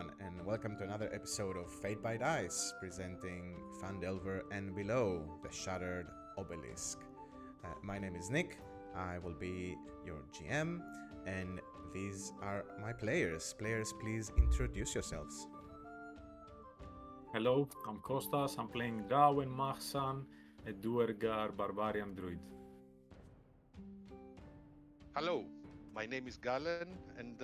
everyone, and welcome to another episode of Fate by Dice, presenting Phandelver and Below, the Shattered Obelisk. My name is Nick, I will be your GM, and these are my players. Players, please introduce yourselves. Hello, I'm Kostas. I'm playing Drawen, Mahsan, a Duergar Barbarian Druid. Hello, my name is Galen and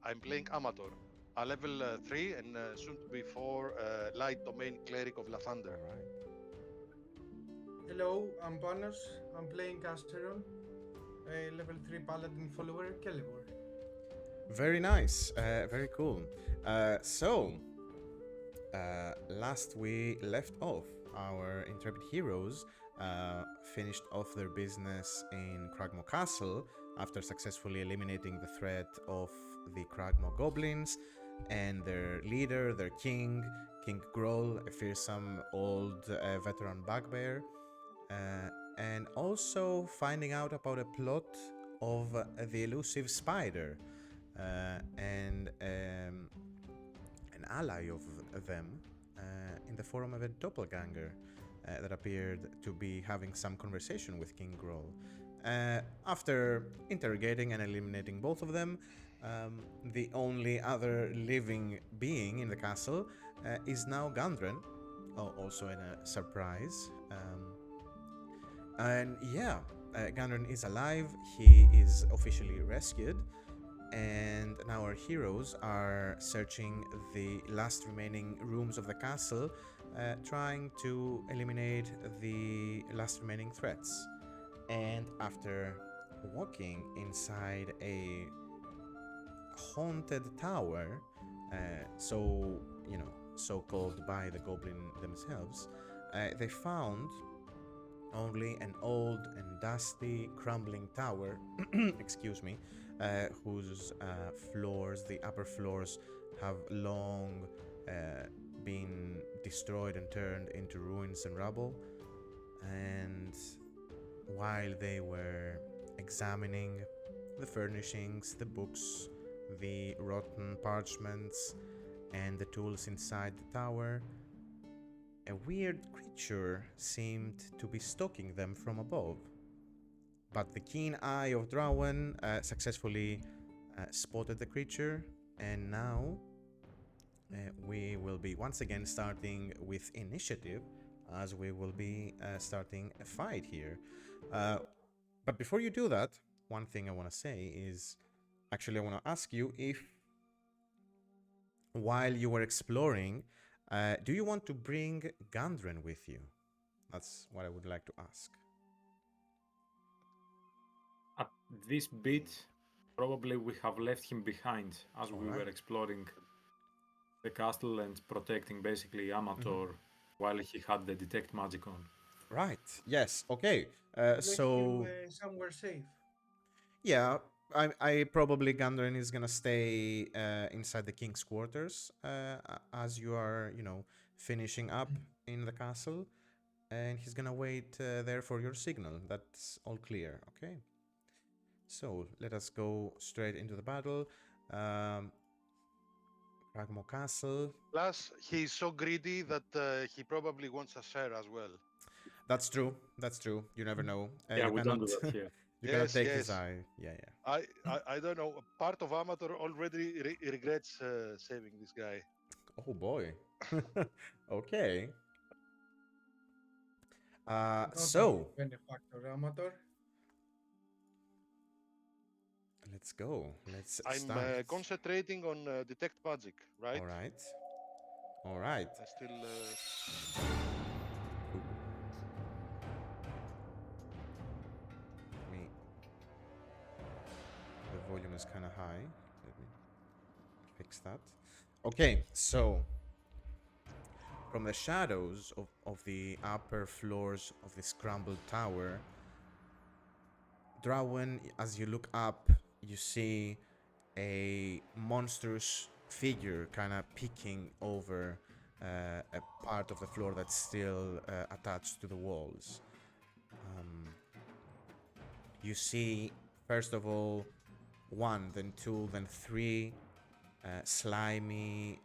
I'm playing Amator, a level 3 and soon to be 4 light domain cleric of Lathander. All right. Hello, I'm Panos. I'm playing Acheron, a level 3 Paladin follower, Cleric. Very nice, very cool. Last we left off, our intrepid heroes finished off their business in Cragmaw Castle after successfully eliminating the threat of the Cragmaw goblins and their leader, their king, King Groll, a fearsome old veteran bugbear, and also finding out about a plot of the elusive spider and an ally of them in the form of a doppelganger that appeared to be having some conversation with King Groll. After interrogating and eliminating both of them, the only other living being in the castle is now Gundren, also in a surprise. Gundren is alive, he is officially rescued, and now our heroes are searching the last remaining rooms of the castle, trying to eliminate the last remaining threats. And after walking inside a haunted tower, so called by the goblin themselves, they found only an old and dusty, crumbling tower, excuse me, whose floors, the upper floors, have long been destroyed and turned into ruins and rubble. And while they were examining the furnishings, the books, the rotten parchments, and the tools inside the tower, a weird creature seemed to be stalking them from above. But the keen eye of Drawen successfully spotted the creature, and now we will be once again starting with initiative, as we will be starting a fight here. But before you do that, one thing I want to say is, actually I want to ask you if, while you were exploring, do you want to bring Gundren with you? That's what I would like to ask. At this bit, probably we have left him behind as we were exploring the castle and protecting basically Amator while he had the detect magic on. Right, yes, okay. So Somewhere safe. yeah, I probably Gundren is gonna stay inside the king's quarters as you are, finishing up in the castle, and he's gonna wait there for your signal. That's all clear, okay? So let us go straight into the battle. Cragmaw Castle. Plus, he's so greedy that he probably wants a share as well. That's true. That's true. You never know. Yeah, You we cannot, don't do that here. you cannot take his Yes. eye. Yeah. I don't know. Part of Amator already regrets saving this guy. Oh boy. Okay. Not So a benefactor, Amator. let's go. Let's I'm start. concentrating on detect magic, right? All right. I still. Ooh. The volume is kind of high. Let me fix that. Okay, so from the shadows of the upper floors of this crumbled tower, Drawen, as you look up, you see a monstrous figure kind of peeking over a part of the floor that's still attached to the walls. You see, first of all, one, then two, then three slimy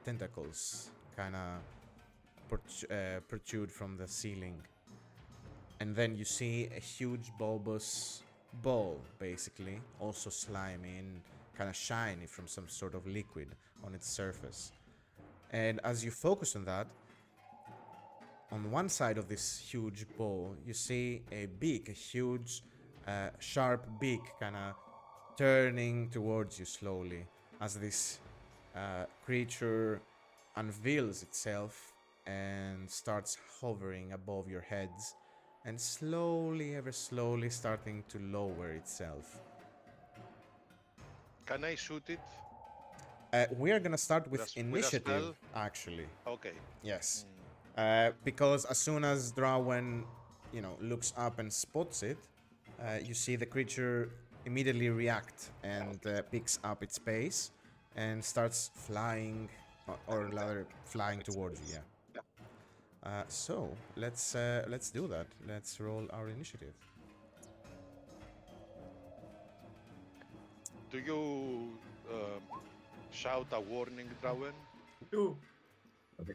tentacles kind of protrude from the ceiling. And then you see a huge bulbous ball, basically, also slimy and kind of shiny from some sort of liquid on its surface. And as you focus on that, on one side of this huge ball, you see a beak, a huge, sharp beak, kind of turning towards you slowly as this creature unveils itself and starts hovering above your heads and slowly, ever slowly, starting to lower itself. Can I shoot it? We are gonna start with With a initiative, spell? actually. Okay. Yes. Because as soon as Drawen, looks up and spots it, you see the creature immediately react and picks up its pace and starts flying, or rather, flying towards you. Yeah. So let's do that. Let's roll our initiative. Do you shout a warning, Drawen? 2. Okay.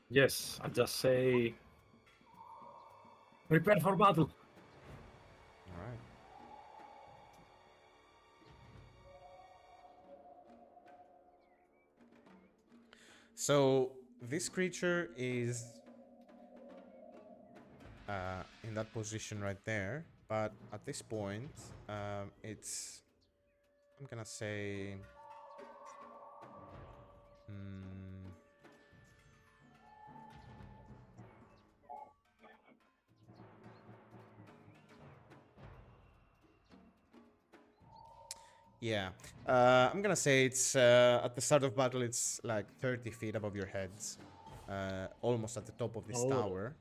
Yes, I just say, prepare for battle. All right. So this creature is in that position right there, but at this point, it's, I'm gonna say, yeah, I'm gonna say it's at the start of battle. It's like 30 feet above your heads, almost at the top of this tower,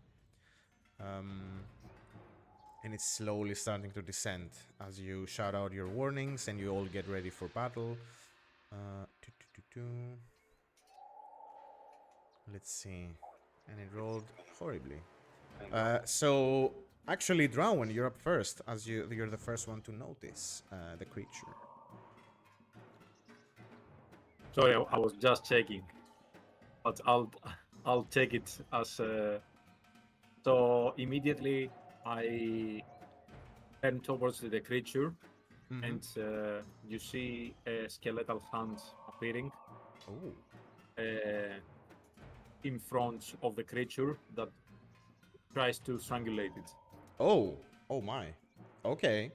and it's slowly starting to descend as you shout out your warnings and you all get ready for battle. Let's see, and it rolled horribly. So actually, Drawen, you're up first, as you're the first one to notice the creature. Sorry, I was just checking, but I'll take it as. So immediately I turn towards the creature, and you see a skeletal hand appearing in front of the creature that tries to strangulate it. Oh my. Okay.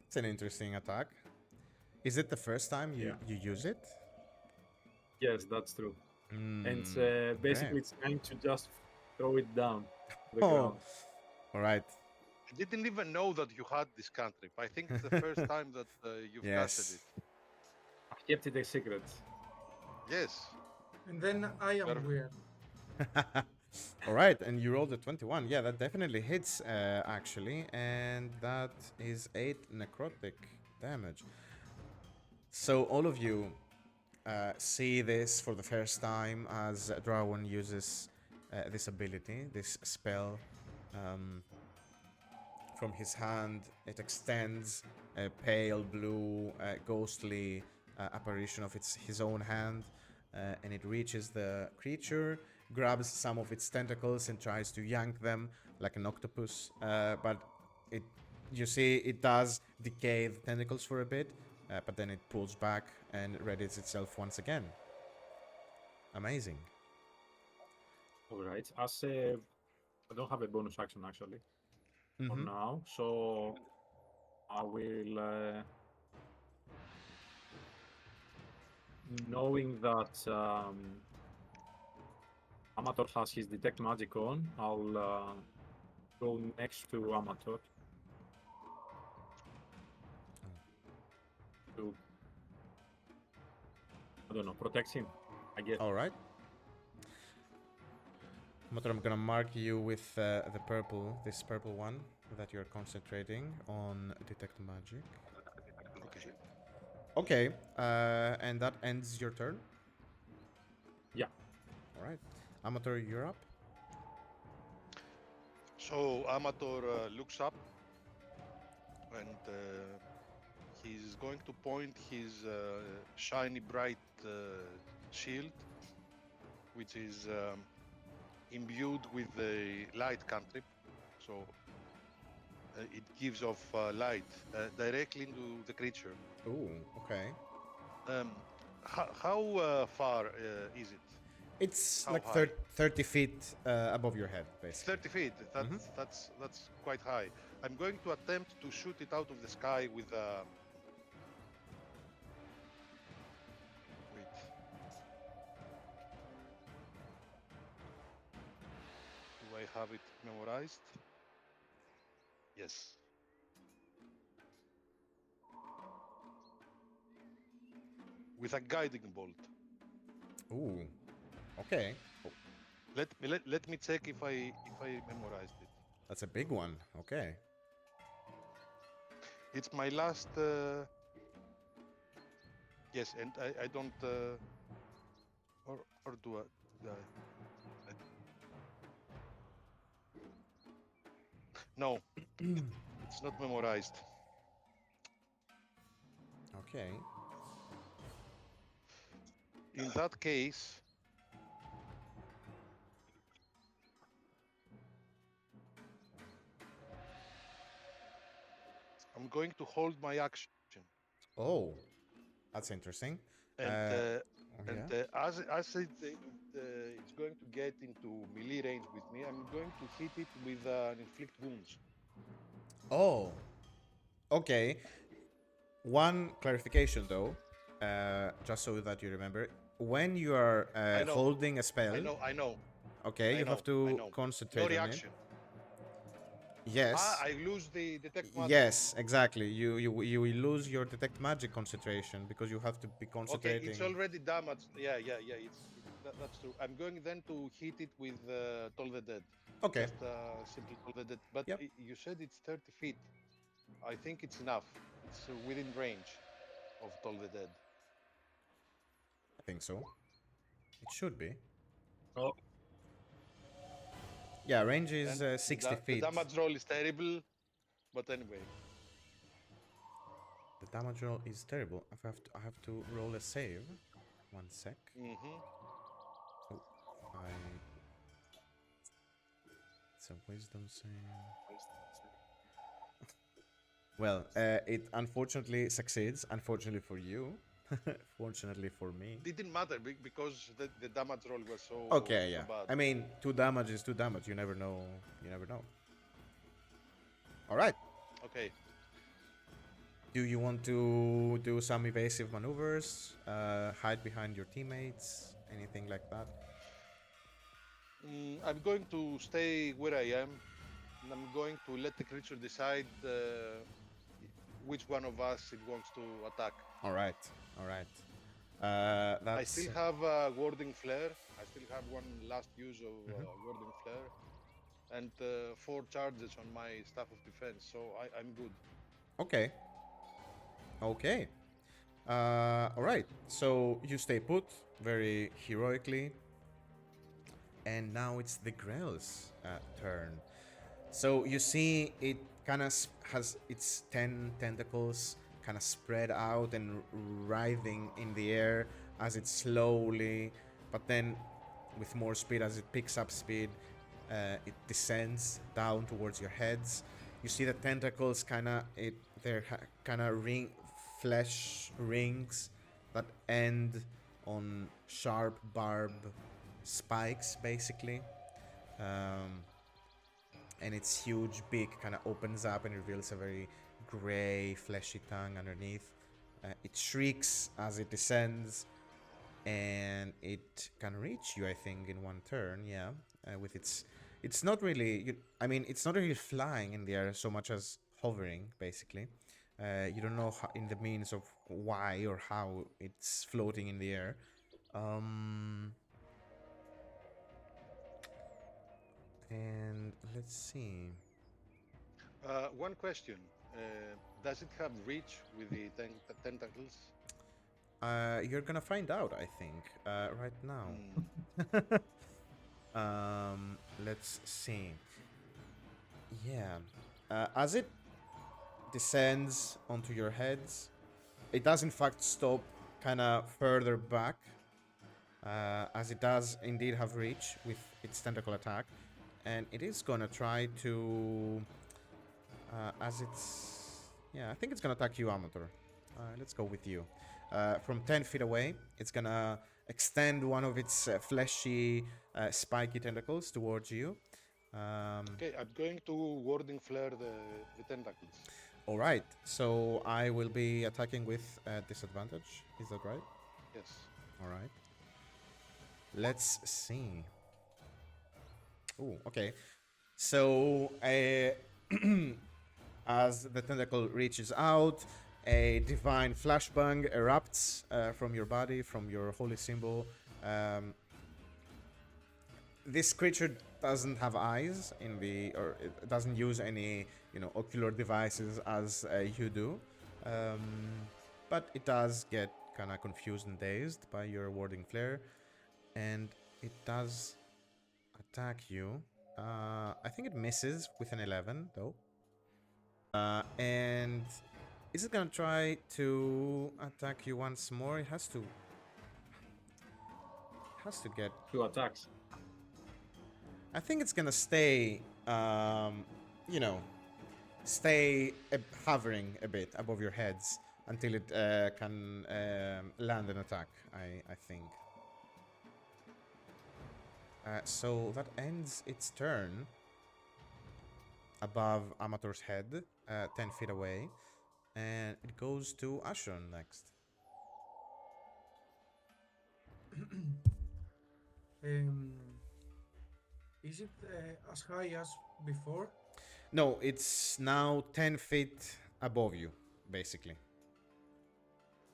It's an interesting attack. Is it the first time you use it? Yes, that's true. And basically, it's trying to just throw it down to the ground. All right. I didn't even know that you had this cantrip. I think it's the first time that you've casted it. I kept it a secret. Yes. And then I am weird. All right, and you rolled a 21. Yeah, that definitely hits, actually, and that is 8 necrotic damage. So all of you see this for the first time as Drawen uses this ability, this spell. From his hand, it extends a pale blue, ghostly apparition of his own hand, and it reaches the creature, grabs some of its tentacles and tries to yank them like an octopus. But you see it does decay the tentacles for a bit, but then it pulls back and readies itself once again. Amazing. All right. As I don't have a bonus action actually for now, so I will. Knowing that Amator has his detect magic on, I'll go next to Amator to, I don't know, protect him, I guess. All right. Amator, I'm gonna mark you with this purple one that you're concentrating on detect magic. Okay, and that ends your turn? Yeah. All right. Amator, you're up. So Amator looks up and he's going to point his shiny bright shield, which is imbued with the light cantrip, so it gives off light directly into the creature. Ooh, okay. How far is it? It's How like high? 30 feet above your head, basically. 30 feet. That's quite high. I'm going to attempt to shoot it out of the sky with wait. Do I have it memorized? Yes. With a guiding bolt. Ooh, okay. Oh, Let me check if I memorized it. that's a big one. Okay. It's my last. Yes, and I don't. Or do I? No, it's not memorized. Okay. In that case, I'm going to hold my action. Oh, that's interesting. And Yeah. as it's going to get into melee range with me, I'm going to hit it with an inflict wounds. Oh, okay. One clarification though, just so that you remember. When you are I know. holding a spell, I know. okay, you have to No concentrate on it. reaction. Yes. I lose the detect magic. Yes, exactly. You will lose your detect magic concentration because you have to be Okay, concentrating. it's already damaged. Yeah. That's true. I'm going then to hit it with Toll the Dead. Okay. Just simply Toll the Dead. But Yep. you said it's 30 feet. I think it's enough. It's within range of Toll the Dead. I think so. It should be. Oh, Yeah, range is And 60 the feet. damage roll is terrible, but anyway. The damage roll is terrible. I have to roll a save. 1 sec. Mm-hmm. Oh, it's a wisdom save. Well, it unfortunately succeeds. Unfortunately for you. Fortunately for me. Didn't matter because the damage roll was so, Okay, so yeah. bad. I mean, 2 damage is 2 damage. You never know. You never know. All right. Okay. Do you want to do some evasive maneuvers? Hide behind your teammates? Anything like that? I'm going to stay where I am, and I'm going to let the creature decide which one of us it wants to attack. All right. All right. That's... I still have warding flare. I still have one last use of warding flare, and 4 charges on my staff of defense. So I'm good. Okay. Okay. All right. So you stay put very heroically, and now it's the Grell's turn. So you see it kind of has its 10 tentacles kind of spread out and writhing in the air as it slowly, but then with more speed as it picks up speed, it descends down towards your heads. You see the tentacles they're kind of flesh rings that end on sharp barb spikes, basically. And its huge beak kind of opens up and reveals a very gray, fleshy tongue underneath. It shrieks as it descends, and it can reach you, I think, in 1 turn. Yeah, with it's not really. It's not really flying in the air so much as hovering, basically. You don't know in the means of why or how it's floating in the air. And let's see. One question: does it have reach with the tentacles? You're gonna find out, I think, right now. Let's see. Yeah. As it descends onto your heads, it does in fact stop kind of further back, as it does indeed have reach with its tentacle attack, and it is gonna try to, as it's, yeah, I think it's gonna attack you, Amator. Let's go with you. From 10 feet away, it's gonna extend one of its fleshy, spiky tentacles towards you. Okay, I'm going to warding flare the tentacles. All right, so I will be attacking with disadvantage. Is that right? Yes. All right. Let's see. Oh, okay. So, as the tentacle reaches out, a divine flashbang erupts from your body, from your holy symbol. This creature doesn't have eyes or it doesn't use any, ocular devices as you do. But it does get kind of confused and dazed by your warding flare, and it does attack you. I think it misses with an 11, though. And is it gonna try to attack you once more? It has to. Get 2 attacks. I think it's gonna stay, stay hovering a bit above your heads until it can land an attack, I think. So that ends its turn above Amator's head, 10 feet away. And it goes to Acheron next. Is it as high as before? No, it's now 10 feet above you, basically.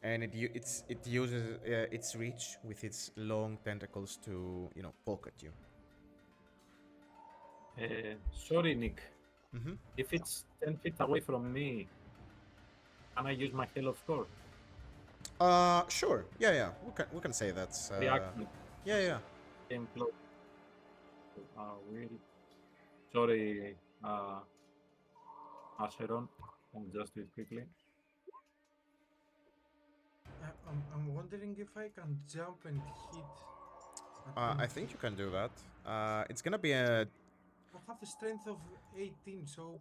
And it uses its reach with its long tentacles to, poke at you. Sorry, Nick. Mm-hmm. If it's 10 feet away from me, can I use my Hail of Thor? Sure. Yeah. We can say that's. Reaction. Yeah. Came close. Will. Sorry, Acheron. I'll just do it quickly. I'm wondering if I can jump and hit. I think you can do that. It's gonna be a. I have a strength of 18, so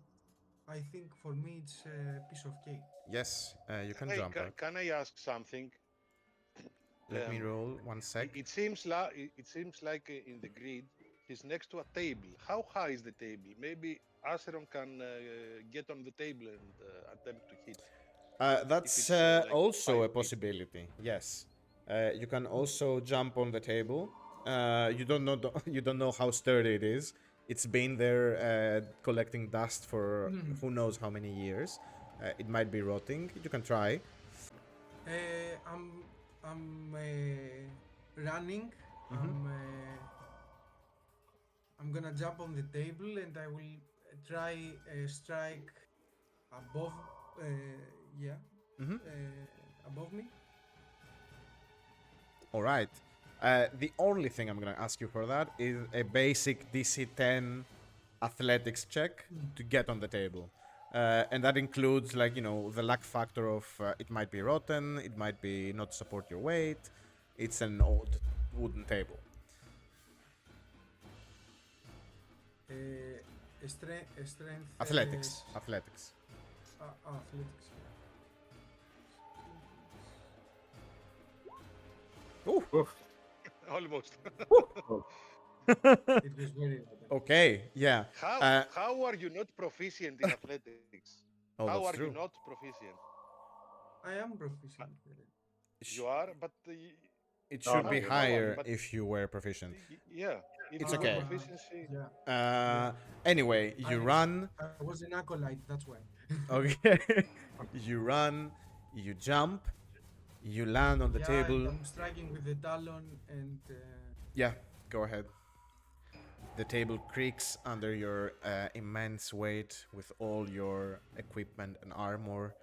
I think for me it's a piece of cake. Yes, you can jump that. Can I ask something? Let me roll 1 sec. It seems like in the grid he's next to a table. How high is the table? Maybe Acheron can get on the table and attempt to hit. That's like also 5 a feet. possibility. Yes, you can also jump on the table. You don't know you don't know how sturdy it is. It's been there collecting dust for who knows how many years. It might be rotting. You can try. I'm running. I'm gonna jump on the table and I will try strike above. Above me. All right. The only thing I'm gonna ask you for that is a basic DC 10 athletics check to get on the table, and that includes the luck factor of it might be rotten, it might be not support your weight, it's an old wooden table. Strength. Athletics. Athletics. Ooh. Almost. It was very. Okay. Yeah. How are you not proficient in athletics? Oh, How that's are true. you not proficient? I am proficient. You are, but It should be no, higher but- if you were proficient. yeah, if It's you okay. have proficiency. Yeah. Anyway, you run. I was an acolyte, that's why. Okay. You run. You jump. You land on the table. I'm striking with the talon and. Yeah, go ahead. The table creaks under your immense weight with all your equipment and armor.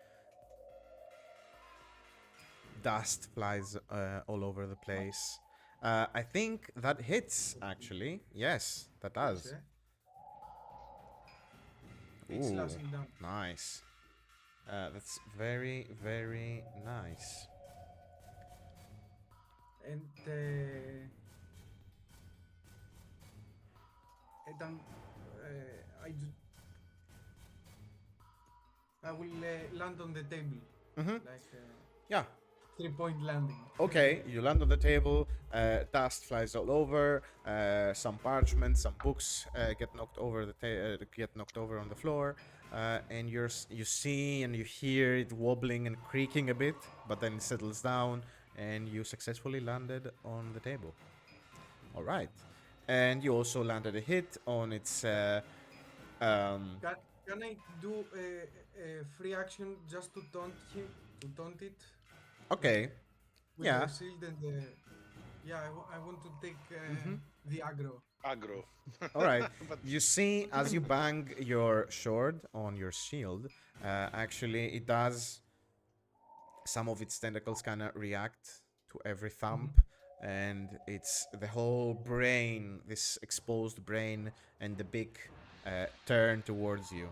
Dust flies all over the place. I think that hits, actually. Yes, that does. It's slashing down. Nice. That's very, very nice. And I I will land on the table, like Yeah. 3-point landing. Okay, you land on the table. Dust flies all over. Some parchment, some books get knocked over get knocked over on the floor. And you see and you hear it wobbling and creaking a bit, but then it settles down, and you successfully landed on the table. All right, and you also landed a hit on its. Can I do a free action just to taunt it? Okay. With Yeah. the shield and the... Yeah, I want to take the aggro. Aggro. All right. But You see, as you bang your sword on your shield, actually, it does. Some of its tentacles kind of react to every thump, and it's the whole brain, this exposed brain, and the beak turn towards you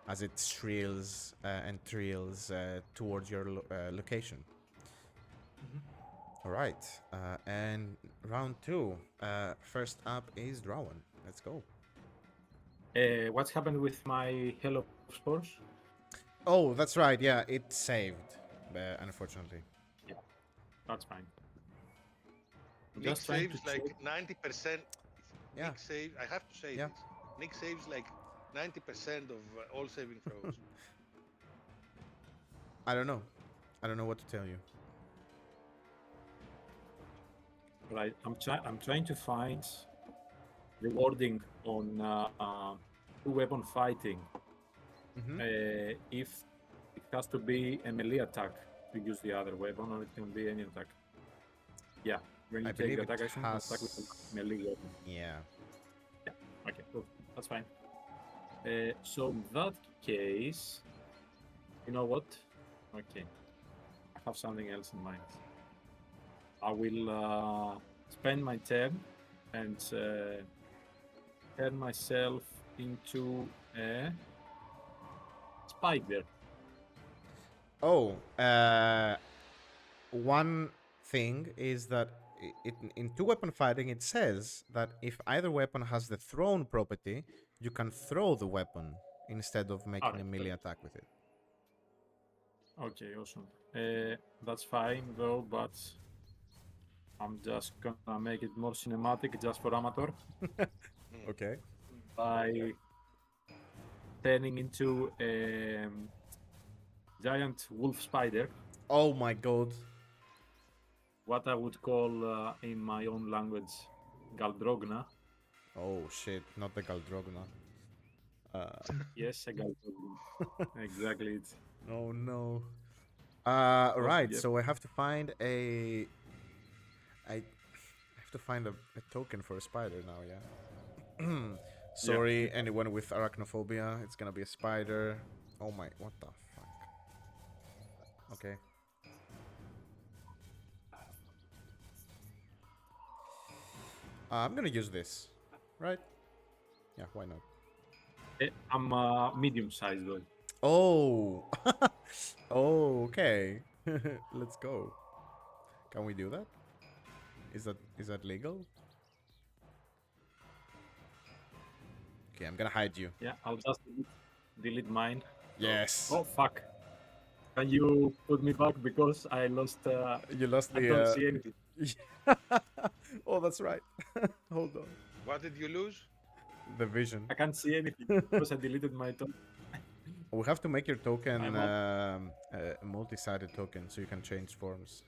as it shrills and trills towards your location. All right, and round 2. First up is Drawen. Let's go. What's happened with my Hello Spores? Oh, that's right. Yeah, it saved, unfortunately. Yeah, that's fine. Nick trying to saves like check. 90%. Yeah. Nick saves. I have to say Yeah. this. Nick saves like 90% of all saving throws. I don't know. I don't know what to tell you. Right, I'm trying to find the wording on two-weapon fighting. If it has to be a melee attack to use the other weapon, or it can be any attack. Yeah, when you I take believe the it attack action, you has- attack with a melee weapon. Yeah. Okay, cool. That's fine. So in that case, you know what? Okay, I have something else in mind. I will spend my turn and turn myself into a spider. Oh, one thing is that in two-weapon fighting, it says that if either weapon has the thrown property, you can throw the weapon instead of making a Alright, melee good. attack with it. Okay, awesome. That's fine though, but I'm just gonna make it more cinematic just for Amator Okay. by turning into a giant wolf spider. Oh my god. What I would call in my own language Galdrogna. Oh shit, not the Galdrogna. Yes, a Galdrogna. Exactly it. Oh no. Right, yep. so I have to find a... I have to find a token for a spider now, yeah? Sorry, anyone with arachnophobia, it's gonna be a spider. Oh my, what the fuck? Okay. I'm gonna use this, right? Yeah, why not? I'm medium sized though. Oh! Oh, okay. Let's go. Can we do that? Is that legal? Okay, I'm gonna hide you. Yeah, I'll just delete mine. Yes. Oh fuck! Can you put me back because I lost? You lost I the. don't see anything. Oh, that's right. Hold on. What did you lose? The vision. I can't see anything because I deleted my token. We have to make your token I'm a multi-sided token so you can change forms.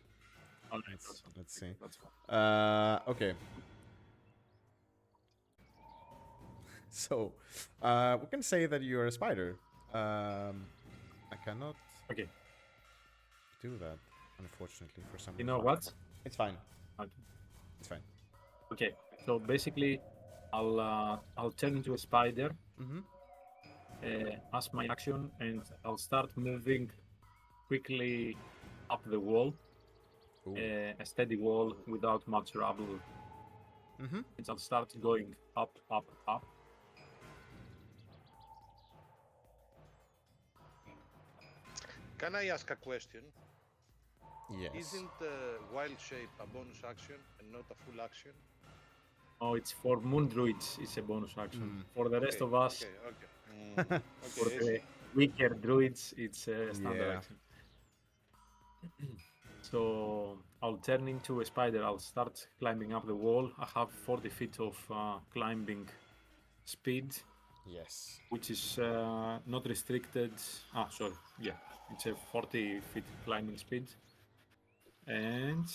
Okay, Let's see. That's fine. Okay. So, we can say that you're a spider. I cannot Okay. do that, unfortunately, for some You reason. know what? It's fine. Okay. It's fine. Okay. So basically, I'll turn into a spider as my action, and I'll start moving quickly up the wall. Ooh. A steady wall without much rubble. And I'll start going up, up, up. Can I ask a question? Yes. Isn't wild shape a bonus action and not a full action? Oh, it's for moon druids. It's a bonus action. For the rest Okay, of us, okay. for Okay, the weaker druids, it's a standard Yeah. action. So I'll turn into a spider. I'll start climbing up the wall. I have 40 feet of climbing speed, Yes. which is not restricted. Sorry. Yeah, it's a 40 feet climbing speed. And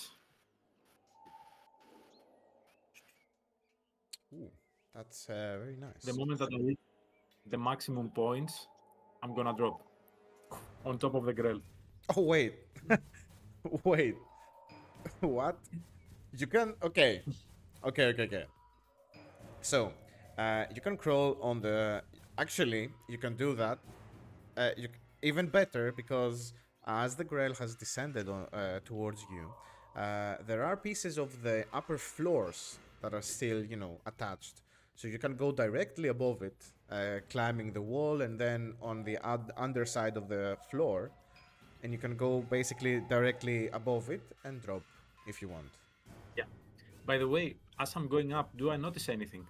Ooh, that's very nice. the moment that I reach the maximum points, I'm gonna drop on top of the grill. Oh wait, wait, what? You can okay. So, you can crawl on the. Actually, you can do that. Even better because as the Grail has descended towards you, there are pieces of the upper floors that are still, attached. So you can go directly above it, climbing the wall, and then on the underside of the floor, and you can go basically directly above it and drop if you want. Yeah. By the way, as I'm going up, do I notice anything?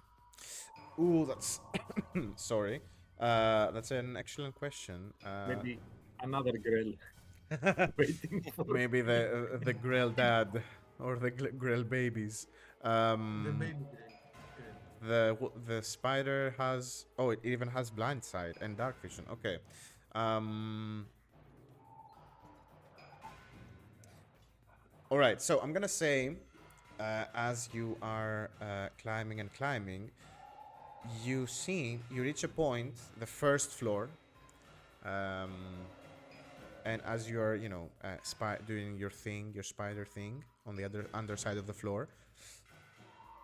Ooh, that's sorry. That's an excellent question. Maybe another grill waiting for Maybe the grill dad or the grill babies. The baby grill. The spider has it even has blind sight and dark vision. Okay. All right. So I'm gonna say, as you are climbing and climbing, you reach a point, the first floor. And as you are, doing your thing, your spider thing on the other underside of the floor,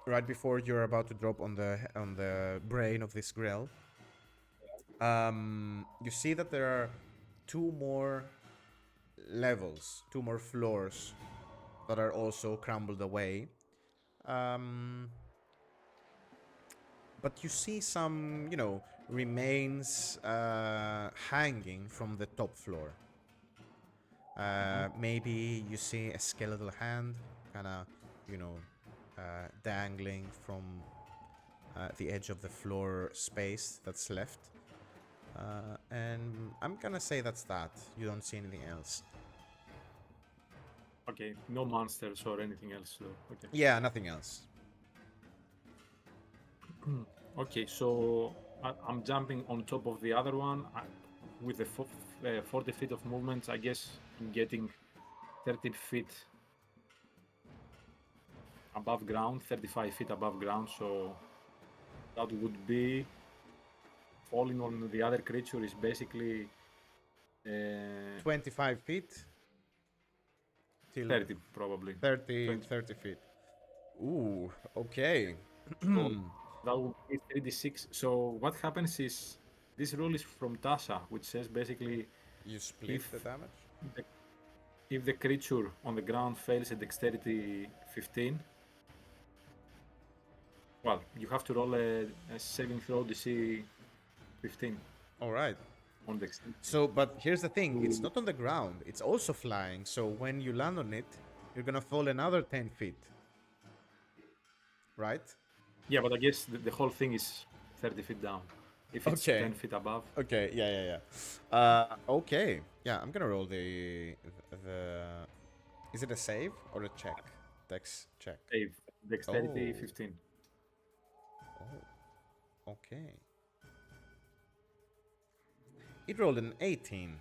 right before you're about to drop on the brain of this grill, you see that there are two more levels, two more floors that are also crumbled away. But you see some, remains hanging from the top floor. Maybe you see a skeletal hand kind of, dangling from the edge of the floor space that's left. And I'm gonna say that's that. You don't see anything else. Okay, no monsters or anything else. So, okay. Yeah, nothing else. Okay, so I'm jumping on top of the other one with the 40 feet of movement. I guess I'm getting 30 feet above ground, 35 feet above ground. So that would be falling on the other creature is basically 25 feet till 30 probably. 30 feet. Ooh, okay. So that would be 3d6. So what happens is this rule is from Tasha, which says basically You split If- the damage? if the creature on the ground fails a dexterity 15, well, you have to roll a saving throw DC 15 All right. on dexterity. So, but here's the thing, it's not on the ground, it's also flying. So when you land on it, you're gonna fall another 10 feet. Right? Yeah, but I guess the whole thing is 30 feet down. If it's Okay. 10 feet above, Okay, yeah. Okay. Yeah, I'm gonna roll the... Is it a save or a check? Dex check. save. Dexterity Oh. 15. Oh. Okay. It rolled an 18.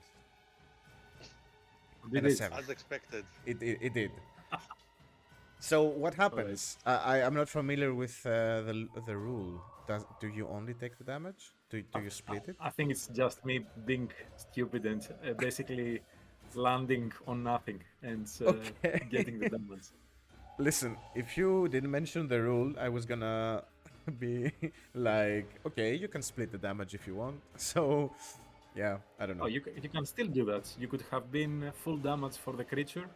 Did And a it? 7. As expected. It did. So what happens? I'm not familiar with the rule. Do you only take the damage? Do you split it? I think it's just me being stupid and basically landing on nothing and Okay. getting the damage. Listen, if you didn't mention the rule, I was gonna be like, okay, you can split the damage if you want. So, yeah, I don't know. Oh, you can still do that. You could have been full damage for the creature,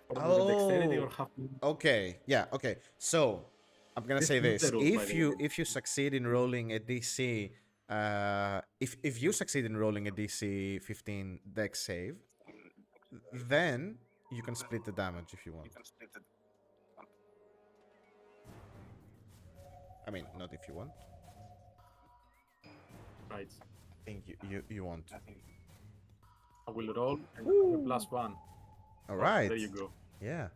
or with the dexterity, or have been Okay, yeah, okay. So I'm gonna This say is the this: rule, by the way. if you succeed in rolling a DC if you succeed in rolling a DC 15 Dex save, then you can split the damage if you want. I mean, not if you want. Right. I think you want. I will roll and have a +1. All right. There you go. Yeah.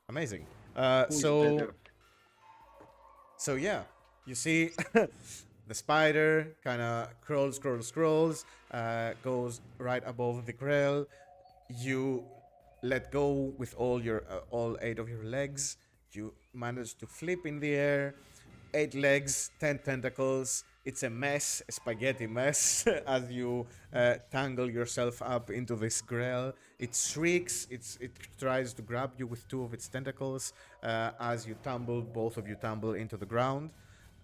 Amazing. Who's better? So yeah, you see the spider kind of crawls, goes right above the grill. You let go with all 8 of your legs. You manage to flip in the air. 8 legs, 10 tentacles. It's a mess, a spaghetti mess, as you tangle yourself up into this grill. It shrieks, it tries to grab you with 2 of its tentacles as both of you tumble into the ground.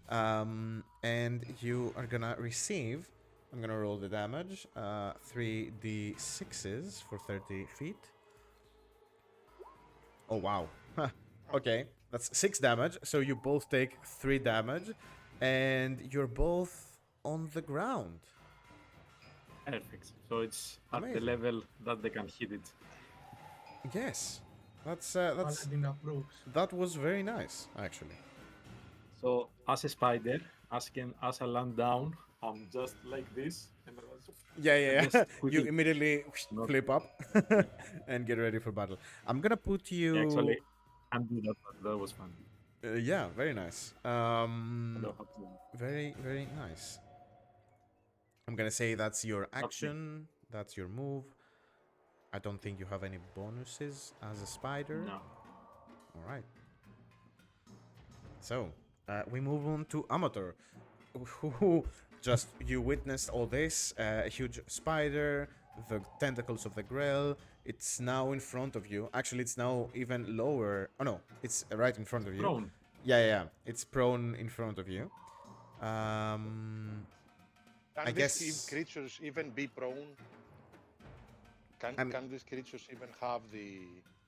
And you are gonna receive, I'm gonna roll the damage, 3d6s for 30 feet. Oh, wow. Okay, that's 6 damage, so you both take 3 damage, and you're both on the ground. Perfect. So it's at the Amazing. level that they can hit it. Yes, that's Paladin approves. that was very nice, actually. So as a spider, as I land down, I'm just like this. And Yeah. Just You quickly- immediately Not- flip up and get ready for battle. I'm gonna put you. Actually, I can't do that, but that was fun. Yeah, very nice. I don't have to. Very, very nice. I'm gonna say that's your action. That's your move. I don't think you have any bonuses as a spider. No. All right. So we move on to Amator, who just you witnessed all this. A huge spider, the tentacles of the Grail. It's now in front of you. Actually, it's now even lower. Oh no, it's right in front of you. Prone. Yeah. It's prone in front of you. Um, Can I these guess- creatures even be prone? Can these creatures even have the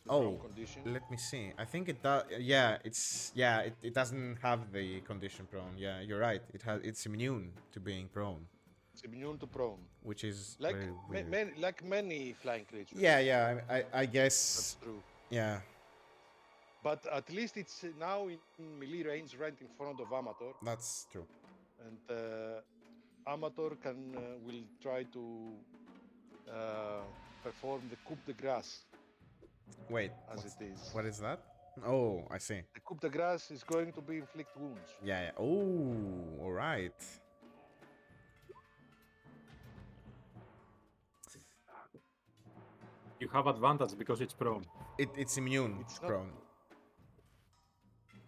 prone condition? let me see. I think it does. It doesn't have the condition prone. Yeah, you're right. It's immune to being prone, It's immune to prone. which is Like very weird. like many flying creatures. Yeah. I guess. That's true. Yeah. But at least it's now in melee range right in front of Amator. That's true. And Amator will try to perform the coup de grace, Wait. as what's- it is. What is that? Oh, I see. The coup de grace is going to be inflict wounds. Yeah. Oh, all right. You have advantage because it's prone. It's immune It's to not- prone.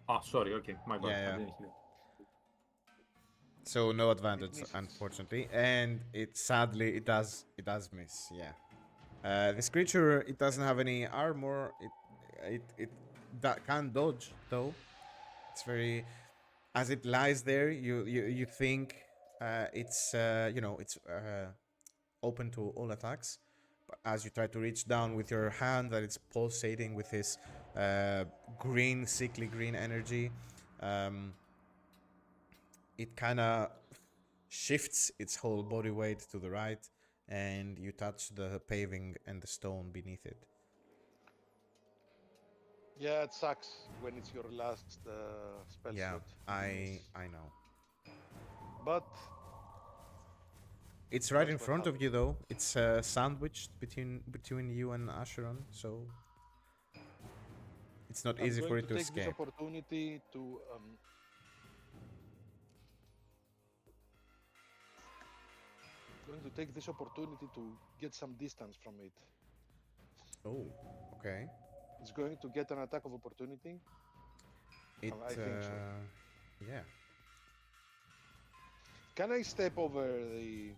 Ah, sorry. Okay, my bad. Yeah. I didn't hear. So no advantage, misses. unfortunately, and sadly it does miss. Yeah, this creature, it doesn't have any armor. It can dodge though. It's very, as it lies there, you think it's it's open to all attacks, but as you try to reach down with your hand, that it's pulsating with this green, sickly green energy. It kind of shifts its whole body weight to the right, and you touch the paving and the stone beneath it. Yeah, it sucks when it's your last spell Yeah, slot. I know. But It's right That's in what front of you, though. It's sandwiched between you and Acheron, so it's not I'm easy going for it to take escape. this opportunity to going to take this opportunity to get some distance from it. Oh, okay. It's going to get an attack of opportunity. It, I think so. yeah. Can I step over the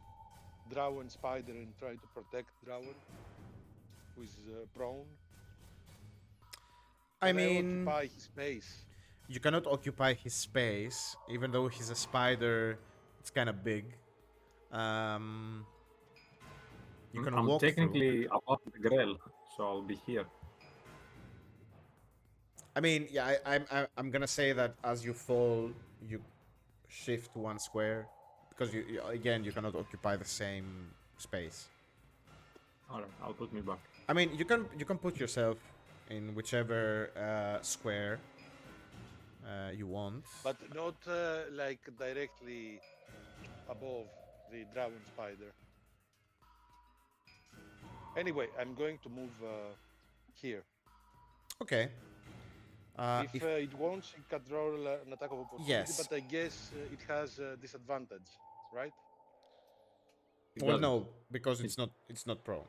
Drawen spider and try to protect Drawen, who is prone? I Can mean, occupy his space. you cannot occupy his space, even though he's a spider. It's kind of big. You can I'm walk technically above the Grell, so I'll be here. I mean, yeah, I'm gonna say that as you fall, you shift 1 square because again you cannot occupy the same space. All right, I'll put me back. I mean, you can put yourself in whichever square you want. But not like directly above the Drawen spider. Anyway, I'm going to move here. Okay. If it wants, it can roll an attack of opportunity, Yes. but I guess it has a disadvantage, right? Well, no, because it's not prone.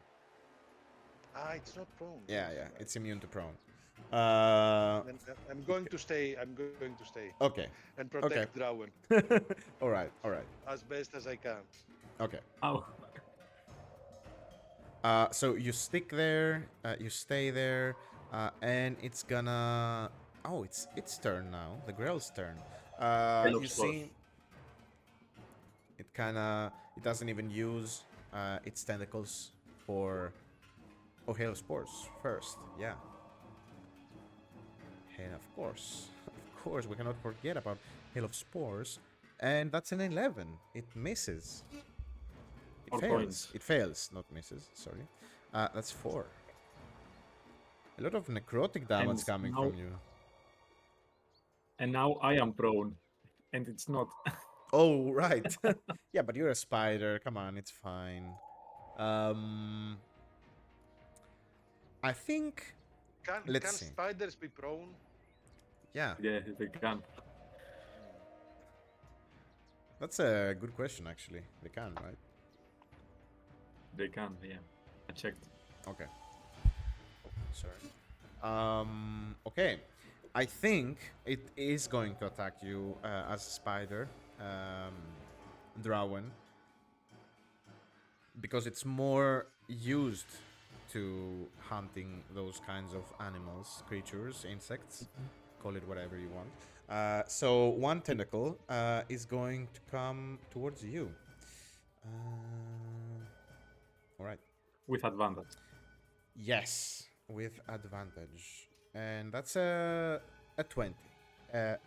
Ah, it's not prone. Yeah, yes, yeah, right. it's immune to prone. Then I'm going to stay. I'm going to stay Okay. and protect Drawen All right. All right. as best as I can. Okay. Oh, So you stick there, you stay there, and it's gonna. Oh, it's its turn now. The Grell's turn. You see, it doesn't even use its tentacles for. Oh, Hail of Spores first. Yeah. And of course, we cannot forget about Hail of Spores, and that's an 11. It misses. It 4 fails. points. It fails, not misses. Sorry. That's 4. A lot of necrotic damage And coming now- from you. and now I am prone, and it's not. Oh, right. Yeah, but you're a spider. Come on, it's fine. I think. Can Let's see. spiders be prone? Yeah, Yeah, they can. that's a good question, actually. They can, right? They can. Yeah, I checked. Okay. Sorry. Okay. I think it is going to attack you as a spider, Drawen, because it's more used to hunting those kinds of animals, creatures, insects, call it whatever you want. So one tentacle is going to come towards you. All right. With advantage. Yes, with advantage, and that's a 20, a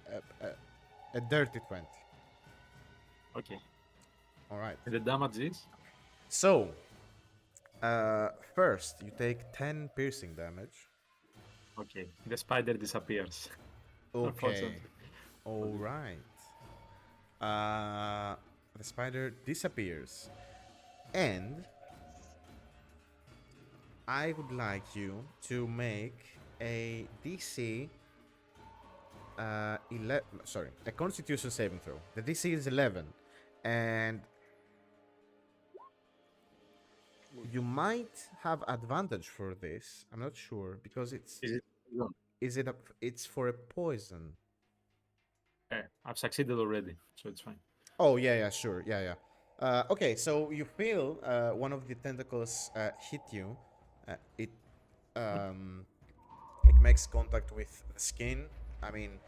dirty 20. Okay. All right. And the damage is? So, first you take 10 piercing damage. Okay. The spider disappears. Okay. Unfortunately. All right. The spider disappears, and I would like you to make a DC 11. Sorry, a Constitution saving throw. The DC is 11, and you might have advantage for this. I'm not sure because it's. Is it? Is it a? It's for a poison. I've succeeded already, so it's fine. Oh yeah, sure, yeah. Okay, so you feel one of the tentacles hit you. It makes contact with the skin. I mean,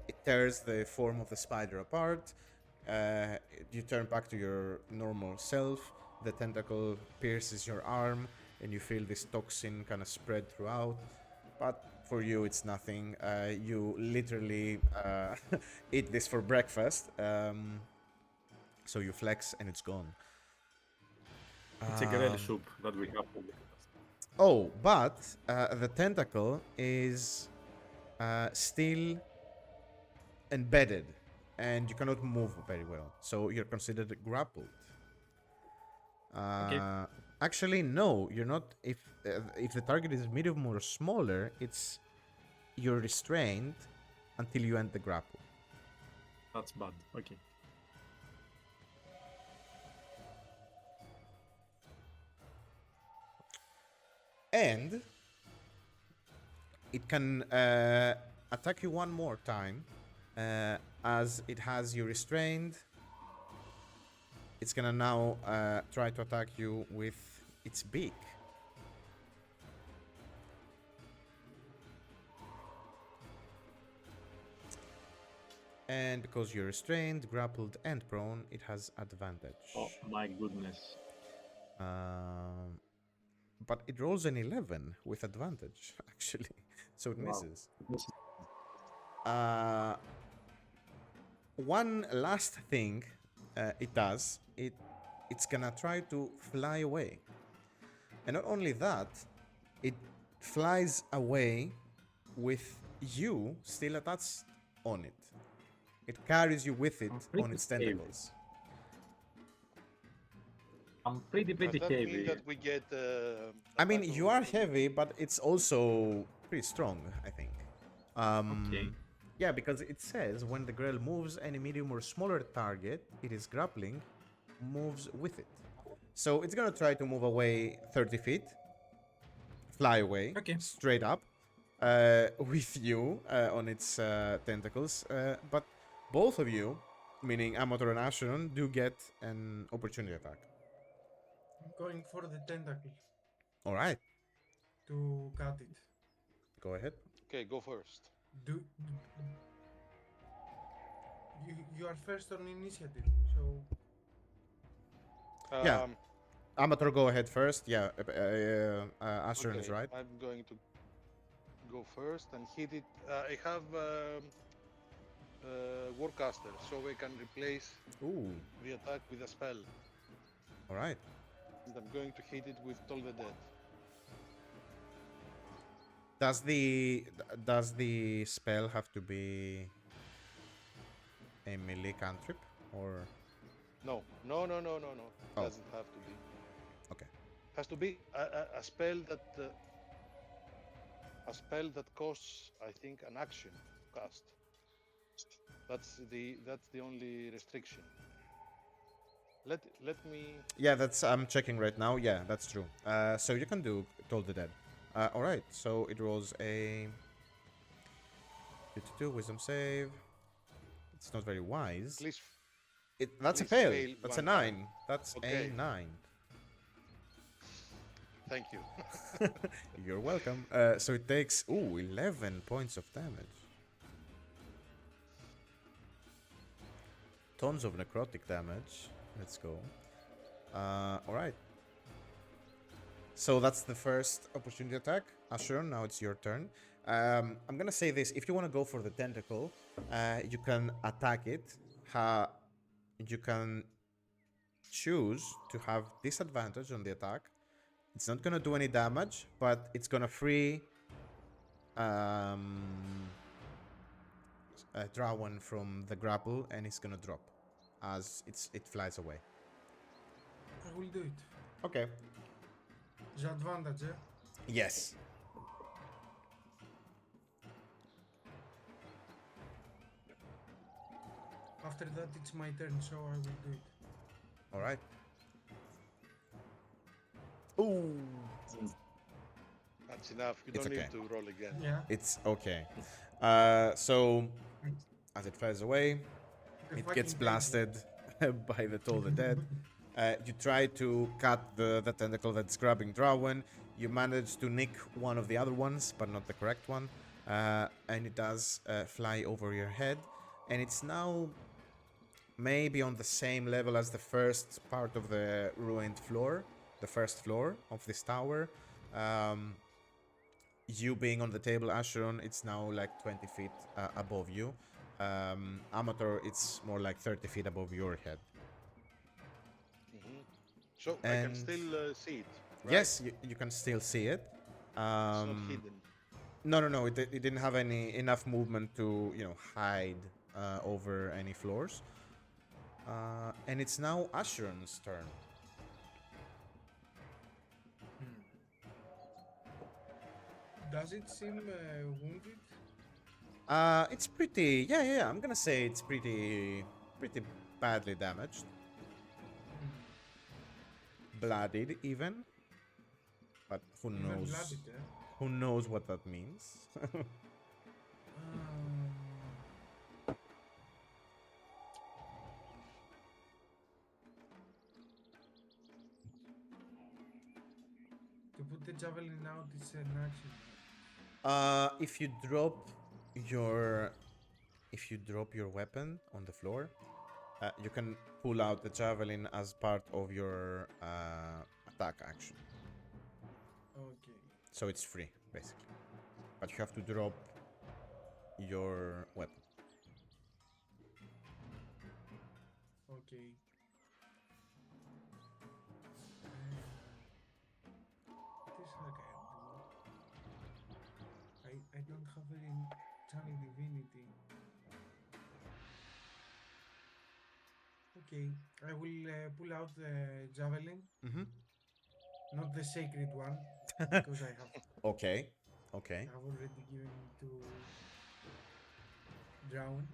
it tears the form of the spider apart. You turn back to your normal self. The tentacle pierces your arm, and you feel this toxin kind of spread throughout. But for you, it's nothing. You literally eat this for breakfast. So you flex, and it's gone. It's a grell soup that we have. Oh, but the tentacle is still embedded, and you cannot move very well. So you're considered grappled. Okay. Actually, no, you're not. If the target is medium or smaller, you're restrained until you end the grapple. That's bad. Okay. And it can attack you one more time, as it has you restrained. It's gonna now try to attack you with its beak. And because you're restrained, grappled, and prone, it has advantage. Oh my goodness. But it rolls an 11 with advantage, actually. So it Wow. misses. One last thing it does. It's gonna try to fly away. And not only that, it flies away with you still attached on it. It carries you with it pretty on its heavy. tentacles. I'm pretty Does that mean heavy. that we get? I mean, attack you of are opportunity? heavy, but it's also pretty strong, I think. Okay. Yeah, because it says when the Grell moves, any medium or smaller target it is grappling moves with it. So it's gonna try to move away 30 feet, fly away, Okay. straight up, with you on its tentacles. But both of you, meaning Amator and Acheron, do get an opportunity attack. I'm going for the tentacle All right, to cut it. go ahead. Okay, go first. Do you are first on initiative, so Yeah. Amator, go ahead first. Yeah, Acheron is Okay, right. I'm going to go first and hit it. I have Warcaster, so I can replace Ooh, the attack with a spell. all right. And I'm going to hit it with Toll the Dead. Does the spell have to be a melee cantrip or No. Oh. Doesn't have to be. okay? Has to be a spell that costs, I think, an action to cast. That's the only restriction. Let me. Yeah, that's I'm checking right now. Yeah, that's true. So you can do Toll the Dead. All right. So it rolls a 52 wisdom save. It's not very wise. Please. That's a please fail. fail That's a one 9. time. That's Okay. a 9. Thank you. You're welcome. So it takes 11 points of damage. Tons of necrotic damage. Let's go. All right. So that's the first opportunity attack. Acheron, now it's your turn. I'm gonna say this: if you want to go for the tentacle, you can attack it. You can choose to have disadvantage on the attack. It's not gonna do any damage, but it's gonna free Drawen from the grapple, and it's gonna drop as it flies away. I will do it. Okay. The advantage, eh? Yes. After that, it's my turn, so I will do it. All right. Ooh. That's enough. You It's don't okay. need to roll again. Yeah. It's okay. So as it flies away, The it gets fucking blasted by the Toll the Dead. You try to cut the tentacle that's grabbing Drawen. You manage to nick one of the other ones, but not the correct one. And it does fly over your head. And it's now maybe on the same level as the first part of the ruined floor, the first floor of this tower. You being on the table, Acheron, it's now like 20 feet above you. Amator, it's more like 30 feet above your head. So I can And- still see it. Right? Yes, you can still see it. It's not hidden. No. It didn't have enough movement to hide over any floors. And it's now Acheron's turn. Does it seem wounded? It's pretty. Yeah. I'm gonna say it's pretty badly damaged, bloodied even. But who Even knows? blooded, eh? Who knows what that means? To put the javelin out is an action. If you drop your weapon on the floor, you can pull out the javelin as part of your attack action. Okay. So it's free, basically. But you have to drop your weapon. Okay. What is I can do? I don't have any channel divinity. Okay, I will pull out the javelin, Mm-hmm. not the sacred one, because Okay. Okay. I have already given it to Drawen.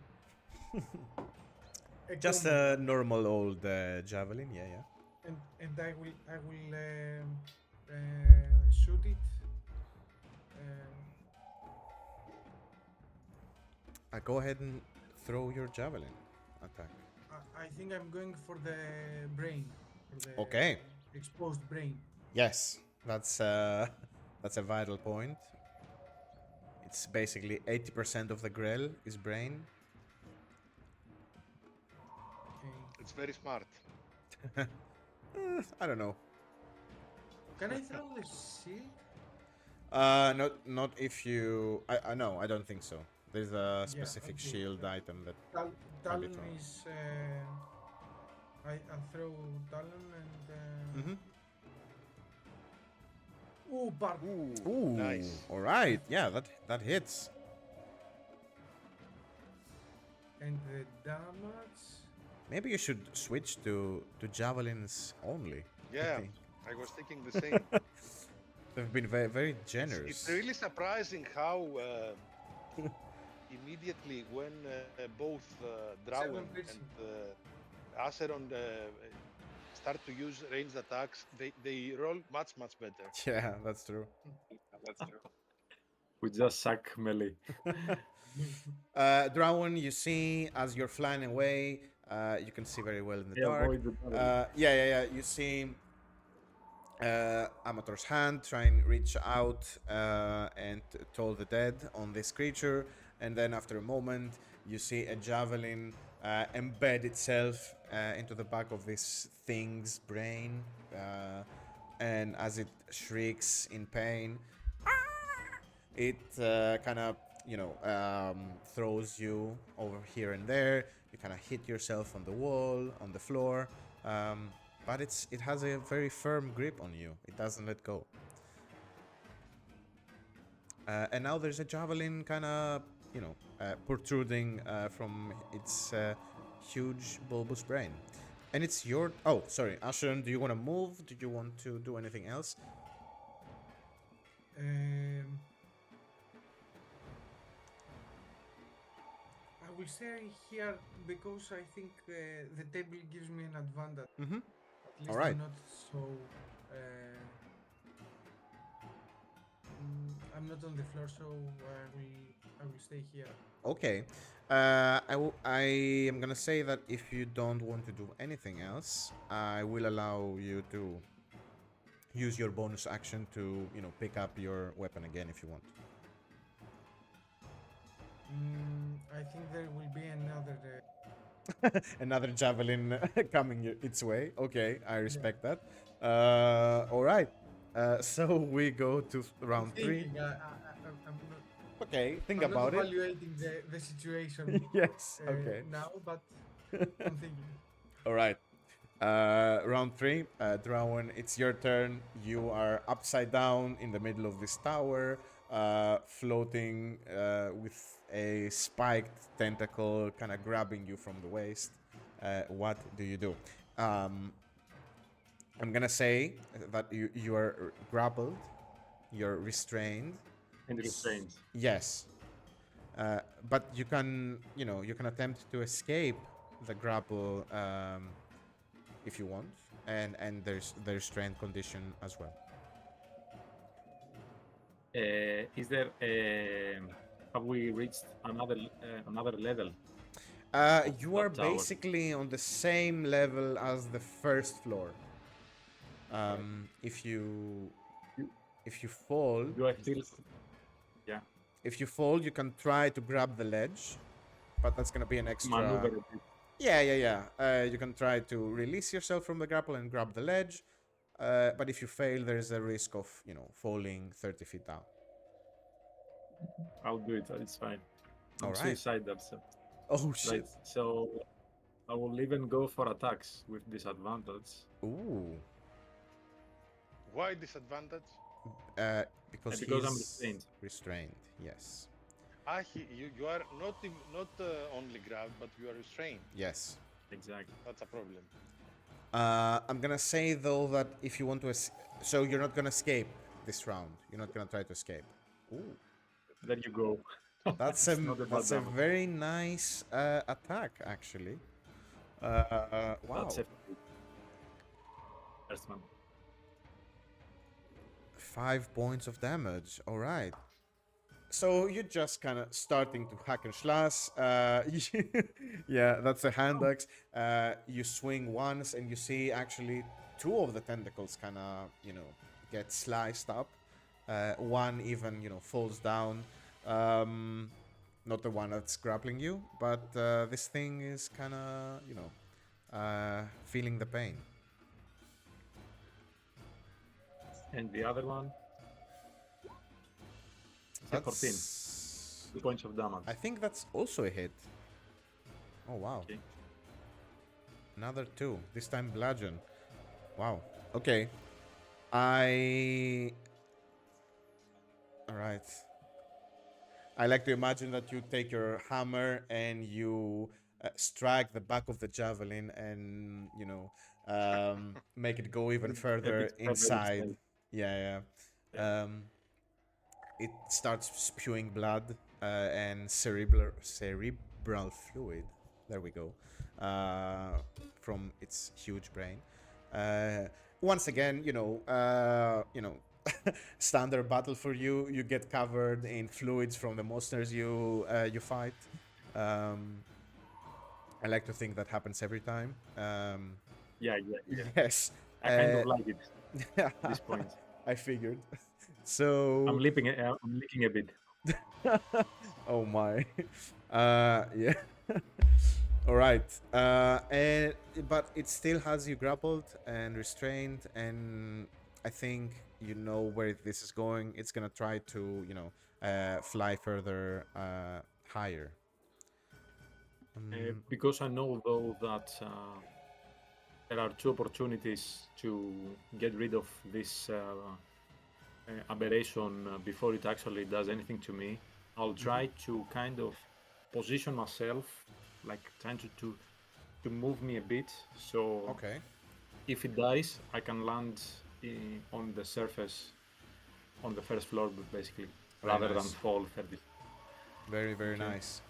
A Just common a one. normal old javelin. Yeah, yeah. And I will shoot it. Go ahead and throw your javelin attack. I think I'm going for the brain, for the Okay. exposed brain. Yes, that's that's a vital point. It's basically 80% of the Grell is brain. Okay. It's very smart. I don't know. Can I throw the shield? Not if you. I know. I don't think so. There's a Yeah. specific Okay. shield item that. Talon thrown. is. I throw Talon and. Mm-hmm. Ooh, barb. Ooh, Nice. all right. Yeah, that hits. And the damage. Maybe you should switch to javelins only. I Yeah, think. I was thinking the same. They've been very, very It's generous. really surprising how immediately when both Drawen piercing. and Acheron start to use ranged attacks, they roll much better. Yeah, that's true. We just suck melee. Drawen, you see as you're flying away, you can see very well in the Yeah, dark. avoid the javelin. Yeah. You see Amator's hand try and reach out and toll the dead on this creature, and then after a moment, you see a javelin embed itself into the back of this thing's brain, and as it shrieks in pain, it kind of throws you over here and there. You kind of hit yourself on the wall, on the floor, but it has a very firm grip on you. It doesn't let go. And now there's a javelin kind of protruding from its huge bulbous brain. And it's your... Oh, sorry. Acheron, do you want to move? Do you want to do anything else? I will stay here because I think the table gives me an advantage. Mm-hmm. At least Alright. I'm not so. I'm not on the floor, so I will stay here. Okay. I am gonna say that if you don't want to do anything else, I will allow you to use your bonus action to, pick up your weapon again if you want. I think there will be another. Another javelin coming its way. Okay, I respect that. All right. So we go to round 3. Thinking, I'm not. Okay, think I'm about not it. evaluating the situation Yes. Okay. now, but I'm thinking. All right. Round 3, Drawen, it's your turn. You are upside down in the middle of this tower, floating with a spiked tentacle kind of grabbing you from the waist. What do you do? I'm gonna say that you are grappled, you're restrained. And restrained. Yes. But you can attempt to escape the grapple if you want, and there's restraint condition as well. Is there have we reached another level? You are tower. basically on the same level as the first floor. If you fall, Do I feel? Yeah. if you fall, you can try to grab the ledge, but that's gonna be an extra. Maneuver a bit. Yeah. You can try to release yourself from the grapple and grab the ledge, but if you fail, there's a risk of falling 30 feet down. I'll do it. It's fine. I'm All right. suicidal. So. Oh shit! Right. So I will even go for attacks with disadvantage. Ooh. Why disadvantage? Because Because I'm he's restrained. restrained. Yes. You are not only grabbed, but you are restrained. Yes. Exactly. That's a problem. I'm gonna say though that if you want to, so you're not gonna escape this round. You're not gonna try to escape. Ooh. There you go. That's It's not a bad that's a damage. very nice attack actually. Wow. That's a first one. 5 points of damage. All right. So you're just kind of starting to hack and slash. Yeah, that's a hand axe. You swing once, and you see actually 2 of the tentacles kind of, get sliced up. One even, falls down. Not the one that's grappling you, but this thing is kind of, feeling the pain. And the other one, it's a 14. 2 points of damage. I think that's also a hit. Oh, wow. Okay. Another 2. This time bludgeon. Wow. Okay. Alright. I like to imagine that you take your hammer and you strike the back of the javelin and, make it go even further bit further inside. inside. Yeah. It starts spewing blood and cerebral fluid. There we go. From its huge brain. Once again, standard battle for you. You get covered in fluids from the monsters you fight. I like to think that happens every time. Yeah. Yes. I kind of like it at this point. I figured. So I'm leaking a bit. oh my. Yeah. All right. But it still has you grappled and restrained, and I think you know where this is going. It's gonna try to, fly further higher. Because I know though that there are 2 opportunities to get rid of this aberration before it actually does anything to me. I'll try to kind of position myself, like trying to move me a bit. So Okay. if it dies, I can land on the surface, on the first floor, basically, rather than nice. fall 30. Very, very Okay. nice.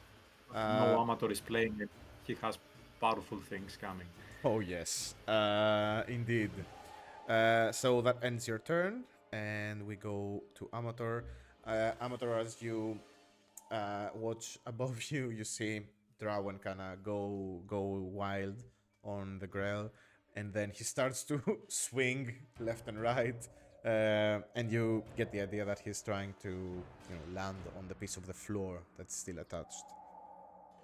No Amator is playing it. He has powerful things coming. Oh yes, indeed. So that ends your turn, and we go to Amator. Amator, as you watch above you, you see Drawen kind of go wild on the Grail, and then he starts to swing left and right, and you get the idea that he's trying to land on the piece of the floor that's still attached.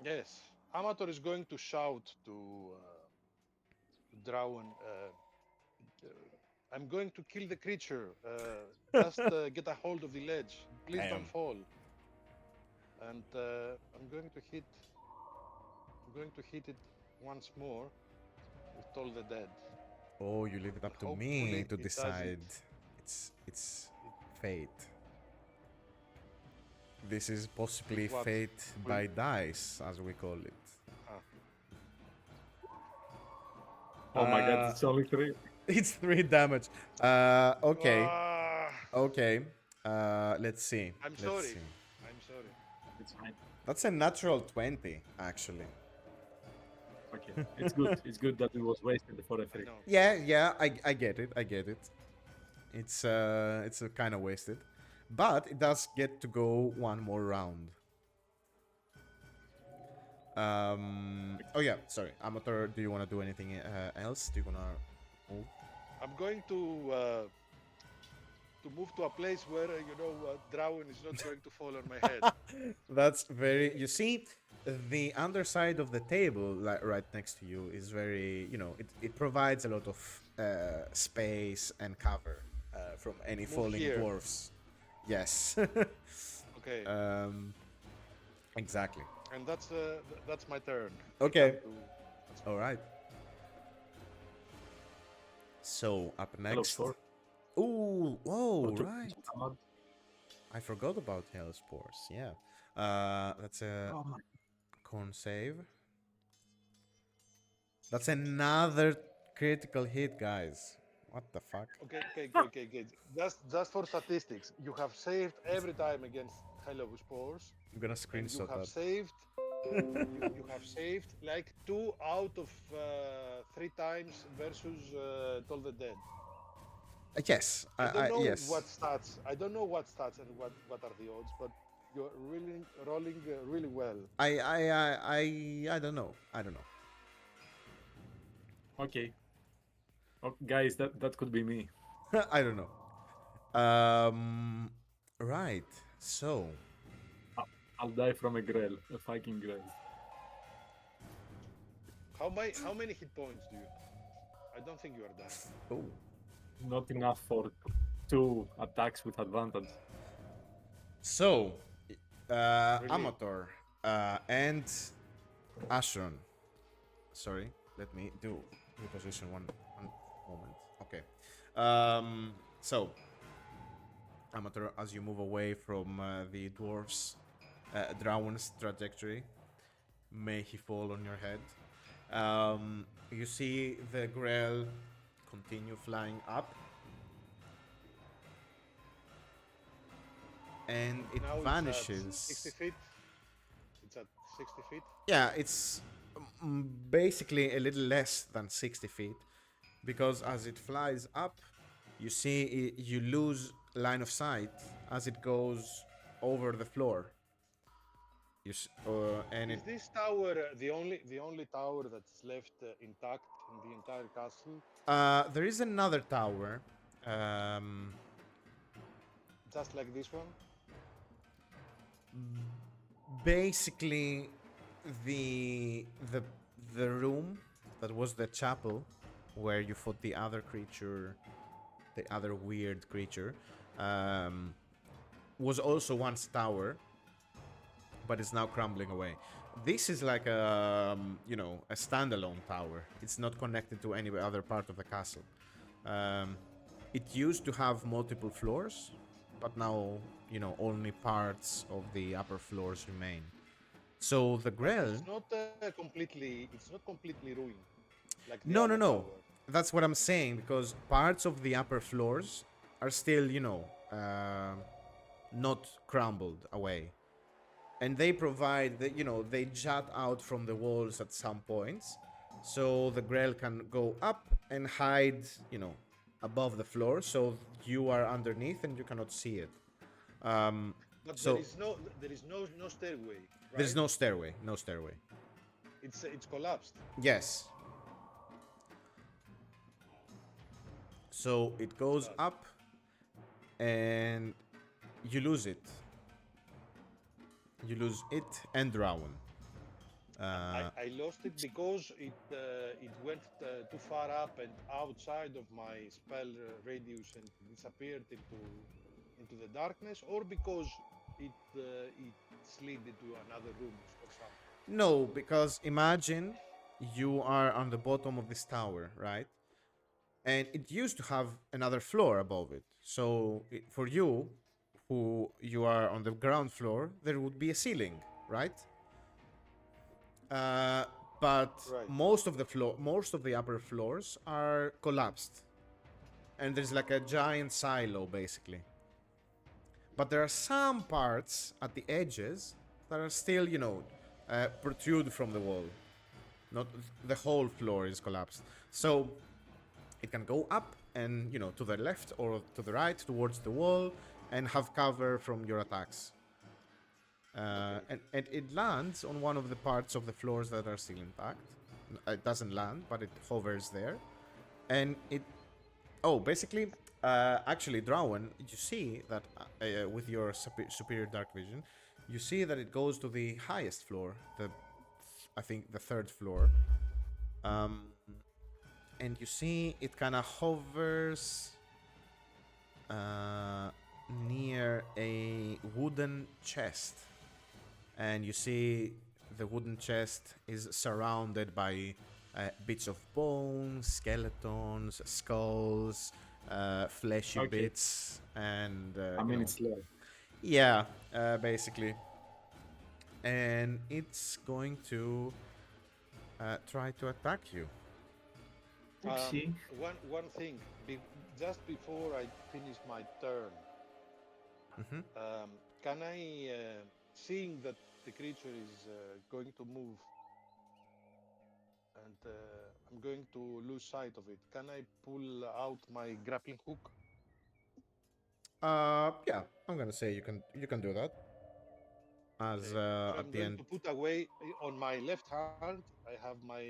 Yes. Amator is going to shout to Drawen, I'm going to kill the creature. Just get a hold of the ledge. Please Damn. don't fall. And I'm going to hit it once more with Toll the Dead. Oh, you leave it up to me Hopefully to it does decide. it. It's fate. This is possibly What? fate by dice, as we call it. Oh my god, it's only 3. It's 3 damage. Okay. Ah, Okay. Let's see. I'm Let's sorry. see. I'm sorry. It's fine. That's a natural 20, actually. Okay, it's good. It's good that it was wasted for a 3. No. Yeah, I get it. It's kind of wasted, but it does get to go one more round. Oh yeah, sorry, Amateur. Do you want to do anything else? Do you want to move? I'm going to move to a place where Drawen is not going to fall on my head. That's very. You see, the underside of the table, like right next to you, is very. It provides a lot of space and cover from any falling here. dwarfs. Yes. Okay. Exactly. And that's my turn. Okay. All right. So up Hello, next. Sport. Ooh, whoa, Or to- right. Ahmad. I forgot about Hell Spores. Yeah. That's a Oh my. con save. That's another critical hit, guys. What the fuck? Okay. Just for statistics, you have saved every time against Hello Spores, I'm gonna and you screenshot have that. saved. You have saved like 2 out of 3 times versus Toll the Dead. Yes, I don't know yes. what stats. I don't know what stats and what are the odds, but you're really rolling really well. I don't know. I don't know. Okay. Oh, guys, that could be me. I don't know. Right. So, I'll die from a grell, a Viking grell. How many hit points do you have? I don't think you are dying. oh, Not enough for 2 attacks with advantage. so, Really? Amator, and Acheron. Sorry, let me do reposition one moment. Okay. So, Amateur, as you move away from the dwarf's Drawen's trajectory, may he fall on your head. You see the Grail continue flying up, and it Now vanishes. It's at 60 feet. It's at 60 feet. Yeah, it's basically a little less than 60 feet, because as it flies up, you see you lose line of sight as it goes over the floor. And Is this tower the only tower that's left intact in the entire castle? There is another tower. Um, Just like this one? Basically, the the the room that was the chapel where you fought the other creature, the other weird creature, was also once tower, but it's now crumbling away. This is like a a standalone tower. It's not connected to any other part of the castle. It used to have multiple floors, but now only parts of the upper floors remain. So the Grell. It's not completely ruined. Like the No, no, other no. tower. That's what I'm saying, because parts of the upper floors are still, not crumbled away. And they provide that, they jut out from the walls at some points. So the Grail can go up and hide, above the floor. So you are underneath and you cannot see it. But So there is no stairway. Right? there's no stairway. No stairway. It's collapsed. Yes. So it goes up and you lose it. You lose it and Drawen. I lost it because it went too far up and outside of my spell radius and disappeared into the darkness, or because it slid into another room or something. No, because imagine you are on the bottom of this tower, right? And it used to have another floor above it. So for you, who you are on the ground floor, there would be a ceiling, right? But Right. most of the upper floors are collapsed, and there's like a giant silo basically. But there are some parts at the edges that are still, protrude from the wall. Not the whole floor is collapsed. So it can go up and, to the left or to the right towards the wall and have cover from your attacks. And it lands on one of the parts of the floors that are still intact. It doesn't land, but it hovers there. And it... Oh, basically, actually, Drawen, you see that with your superior dark vision, you see that it goes to the highest floor, I think the third floor. And you see it kind of hovers near a wooden chest. And you see the wooden chest is surrounded by bits of bones, skeletons, skulls, fleshy Okay. bits, and I mean, it's low. yeah, basically. And it's going to try to attack you. Oopsie. One thing, just before I finish my turn, Mhm. can I, seeing that the creature is going to move and I'm going to lose sight of it, can I pull out my grappling hook? Yeah, I'm gonna say you can do that. As Okay. So at I'm the going end. to put away on my left hand. I have my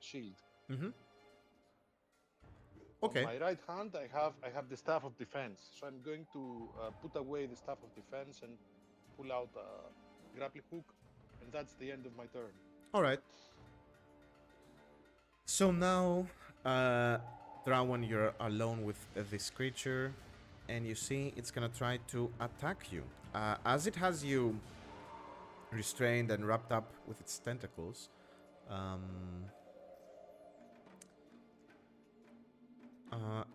shield. Mm-hmm. On Okay. my right hand, I have the staff of defense. So I'm going to put away the staff of defense and pull out a grappling hook, and that's the end of my turn. All right. So now, Drawen, you're alone with this creature, and you see it's gonna try to attack you. As it has you restrained and wrapped up with its tentacles,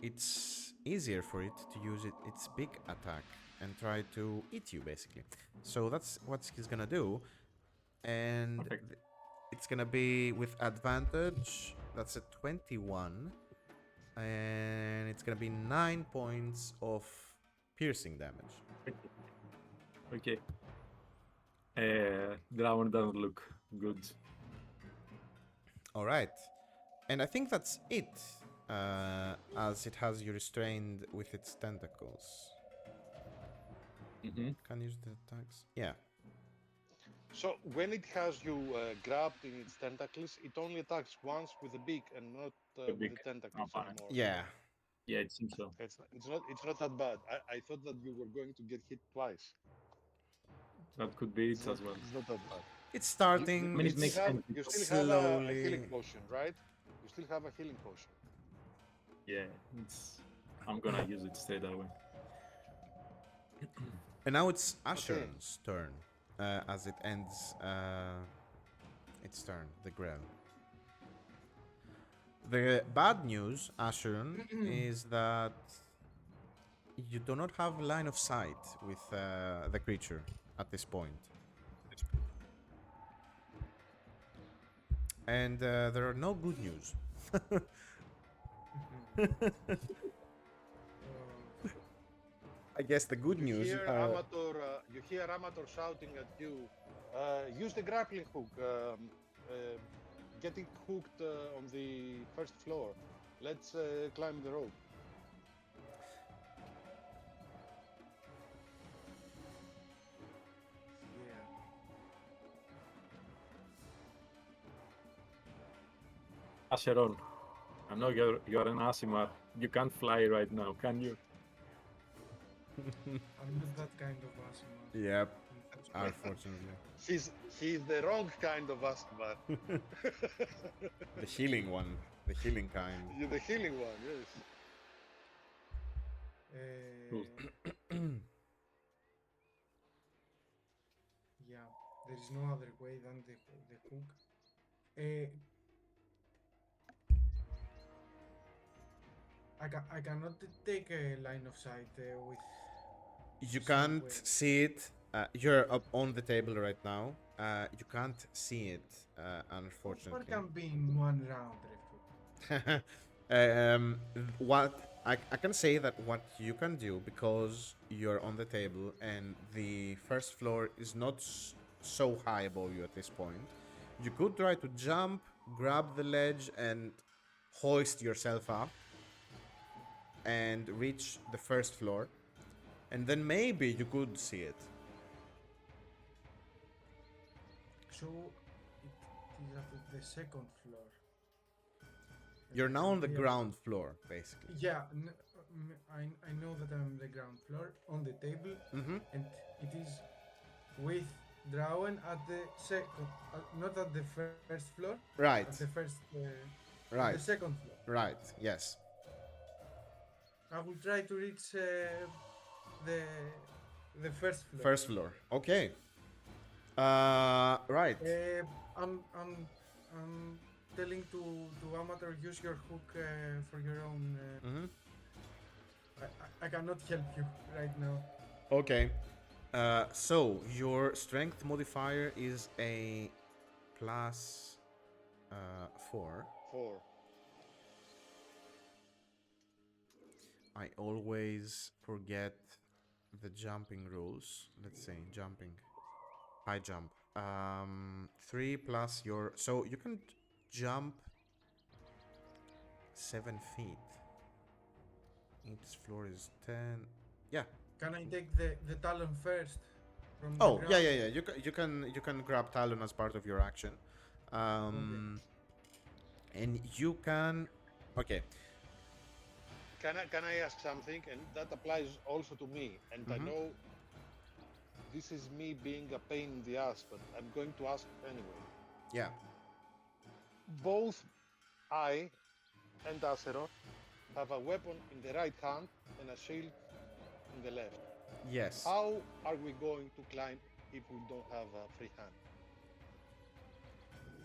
it's easier for it to use its big attack and try to eat you, basically. So that's what he's gonna do, and Perfect. it's gonna be with advantage. That's a 21. And it's gonna be 9 points of piercing damage. Okay. Drawen doesn't look good. All right, and I think that's it, as it has you restrained with its tentacles. Mm-hmm. Can use the attacks. Yeah. So when it has you grabbed in its tentacles, it only attacks once with the beak and not The with beak. the tentacles fine. anymore. Yeah. Yeah, it seems so. It's not that bad. I thought that you were going to get hit twice. That could be It's it not, as well. it's not that bad. It's You, starting. I mean, you it still makes It's have sense. you still have a healing slowly. potion, right? You still have a healing potion. Yeah, it's. I'm gonna use it straight away. And now it's Okay. Acheron's turn, as it ends its turn, the Grell. The bad news, Acheron, is that you do not have line of sight with the creature at this point. And there are no good news. I guess the good You news. hear Amator shouting at you. Use the grappling hook. Get it hooked on the first floor. Let's climb the rope. Yeah. Acheron, I know you're an Aasimar. You can't fly right now, can you? I'm not that kind of Aasimar. Yep, unfortunately. He's the wrong kind of Aasimar. The healing one. The healing kind. You're the healing one, yes. Cool. Yeah, there is no other way than the hook. I cannot take a line of sight with. You can't somewhere. see it. You're up on the table right now. You can't see it, What unfortunately. can be in one round, Refu? What I can say that what you can do, because you're on the table and the first floor is not so high above you at this point, you could try to jump, grab the ledge, and hoist yourself up and reach the first floor, and then maybe you could see it. So it is at the second floor. You're now on the Yeah. ground floor, basically. Yeah, I know that I'm on the ground floor on the table, Mm-hmm. and it is with Drawen at the second, not at the first floor. Right. At the first, at Right. the second floor. Right. Yes. I will try to reach the first floor. First floor. Okay. Right. I'm telling to Amator, use your hook for your own. Mm-hmm. I cannot help you right now. Okay. So your strength modifier is a plus 4. 4. I always forget the jumping rules. Let's say jumping. High jump. 3 plus your... So you can jump 7 feet. Each floor is 10. Yeah. Can I take the talon first? From the Oh, ground? yeah. You can grab Talon as part of your action. And you can... Okay. Can I ask something? And that applies also to me. And I know this is me being a pain in the ass, but I'm going to ask anyway. Yeah. Both I and Acheron have a weapon in the right hand and a shield in the left. Yes. How are we going to climb if we don't have a free hand?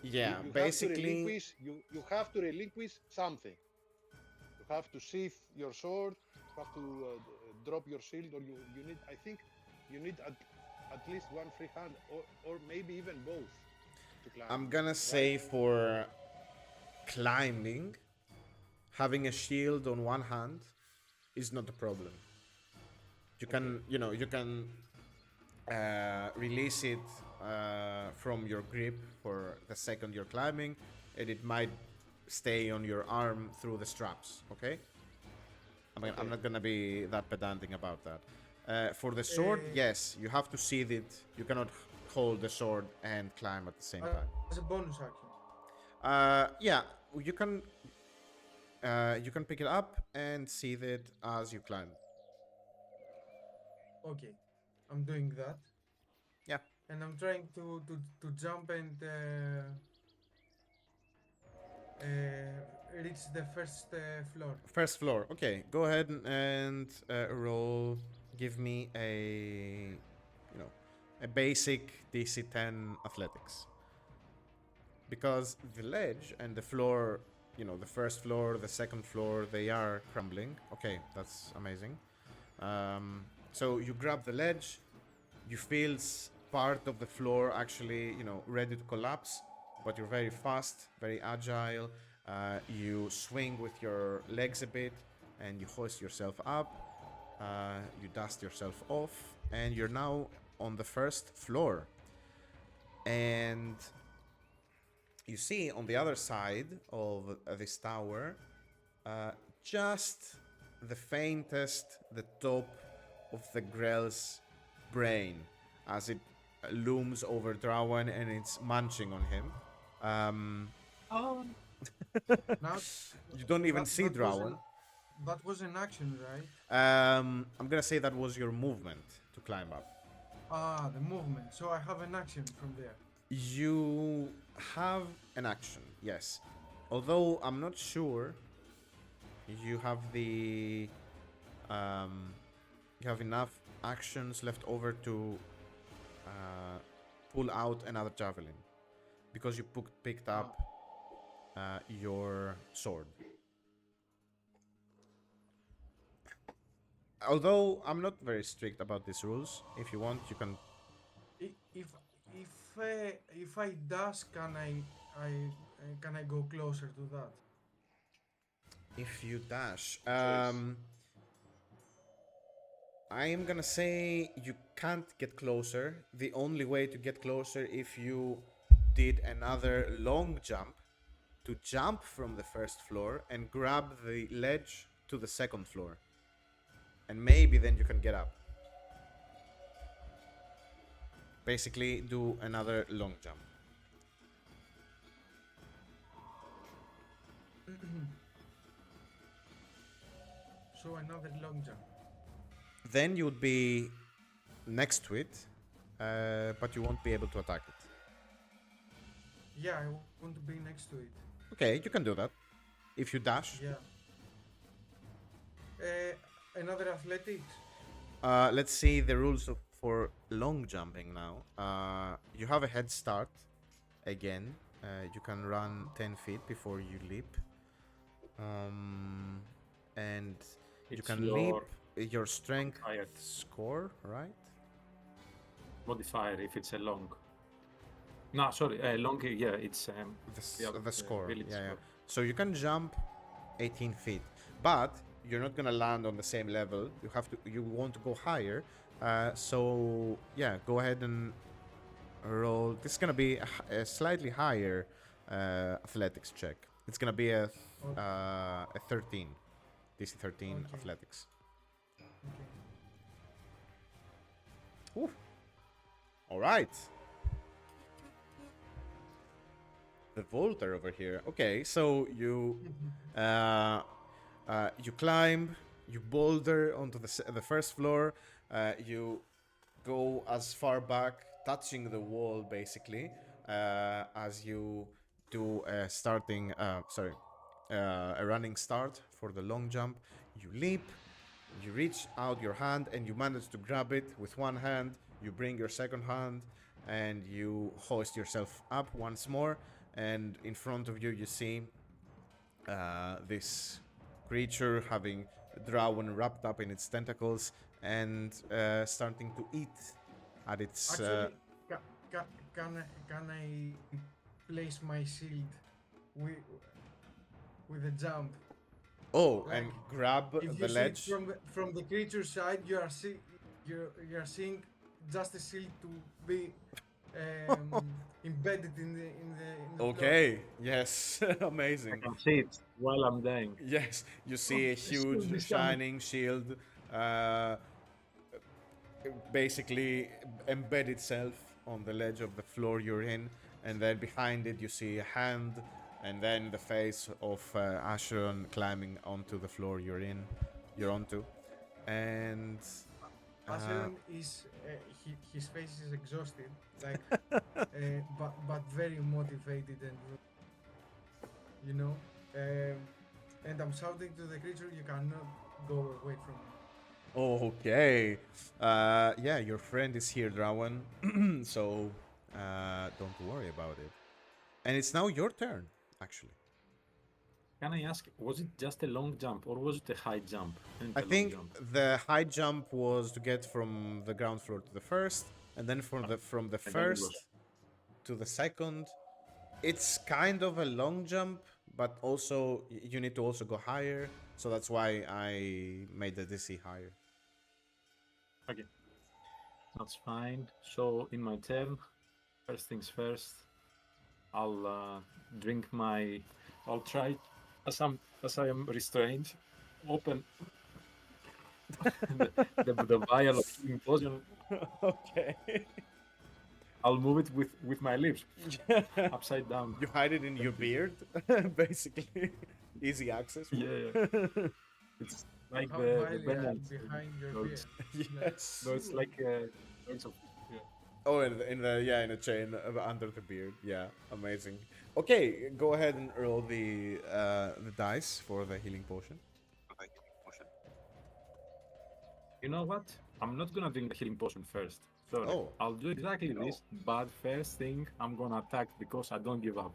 Yeah, You basically... you have to relinquish something. You have to sheath your sword, you have to drop your shield, or you need, I think, you need at least one free hand, or maybe even both to climb. I'm gonna say for climbing, having a shield on one hand is not a problem. You can, you can release it from your grip for the second you're climbing, and it might stay on your arm through the straps, okay? I'm not gonna be that pedantic about that. For the sword, yes, you have to sheath it. You cannot hold the sword and climb at the same time. As a bonus action. Yeah, you can pick it up and sheath it as you climb. Okay, I'm doing that. Yeah. And I'm trying to jump and reach the first floor. First floor. Okay, go ahead and roll. Give me a basic DC 10 athletics. Because the ledge and the floor, the first floor, the second floor, they are crumbling. Okay, that's amazing. So you grab the ledge, you feel part of the floor actually, ready to collapse, but you're very fast, very agile. You swing with your legs a bit, and you hoist yourself up. You dust yourself off, and you're now on the first floor. And you see on the other side of this tower, just the top of the Grell's brain as it looms over Drawen and it's munching on him. Now, You don't even see Drawen. That was an action, right? I'm gonna say that was your movement to climb up. Ah, the movement. So I have an action from there. You have an action, yes. Although I'm not sure you have you have enough actions left over to pull out another javelin, because you picked up your sword. Although I'm not very strict about these rules. If you want, you can. If I dash, can I go closer to that? If you dash, I am gonna say you can't get closer. The only way to get closer if you did another long jump to jump from the first floor and grab the ledge to the second floor. And maybe then you can get up. Basically, do another long jump. So another long jump. Then you would be next to it, but you won't be able to attack it. Yeah, I want to be next to it. Okay, you can do that. If you dash. Yeah. Another athletics. Let's see the rules for long jumping now. You have a head start again. You can run 10 feet before you leap. And you It's can leap your strength modifier. score, right? Modifier if it's a long. No, sorry, long. Yeah, it's The score. village Yeah, yeah. score. So you can jump 18 feet, but you're not gonna land on the same level. You want to go higher. So yeah, go ahead and roll. This is gonna be a slightly higher athletics check. It's gonna be a 13, DC 13 Okay. athletics. Okay. Ooh. All right. The Volter over here. Okay, so you you climb, you boulder onto the first floor. You go as far back, touching the wall basically, as you do a a running start for the long jump. You leap, you reach out your hand, and you manage to grab it with one hand. You bring your second hand, and you hoist yourself up once more. And in front of you, you see this creature having Drawen wrapped up in its tentacles and starting to eat at its. Actually, can I place my shield with a jump? Oh, Like, and grab if the you see it ledge. from the creature's side, you are seeing just a shield to be embedded in the floor. Okay, yes, I amazing. can see it while I'm dying. Yes, you see a the shield huge is coming. shining shield basically embed itself on the ledge of the floor you're in, and then behind it you see a hand, and then the face of Acheron climbing onto the floor you're onto, and Acheron is his face is exhausted, like, but very motivated and you know, and I'm shouting to the creature, you cannot go away from me. okay, yeah, your friend is here, Drawen, so don't worry about it. And it's now your turn, actually. Can I ask, was it just a long jump or was it a high jump and I a long think jump? the high jump was to get from the ground floor to the first, and then from the And then it first was to the second. It's kind of a long jump, but also you need to also go higher. So that's why I made the DC higher. okay. That's fine. So in my turn, first things first, I'll drink my. I'll try, as I am restrained, open the vial of healing potion. Okay. I'll move it with my lips upside down. You hide it in your beard, basically. Easy access. Yeah. It's like How the highly Bennett behind your dogs. beard. Yes. No, it's like dogs of. Yeah. Oh, in a chain under the beard. Yeah, amazing. Okay, go ahead and roll the dice for the healing potion. You know what? I'm not gonna drink the healing potion first. Sorry. Oh. I'll do exactly this, but first thing I'm gonna attack because I don't give up.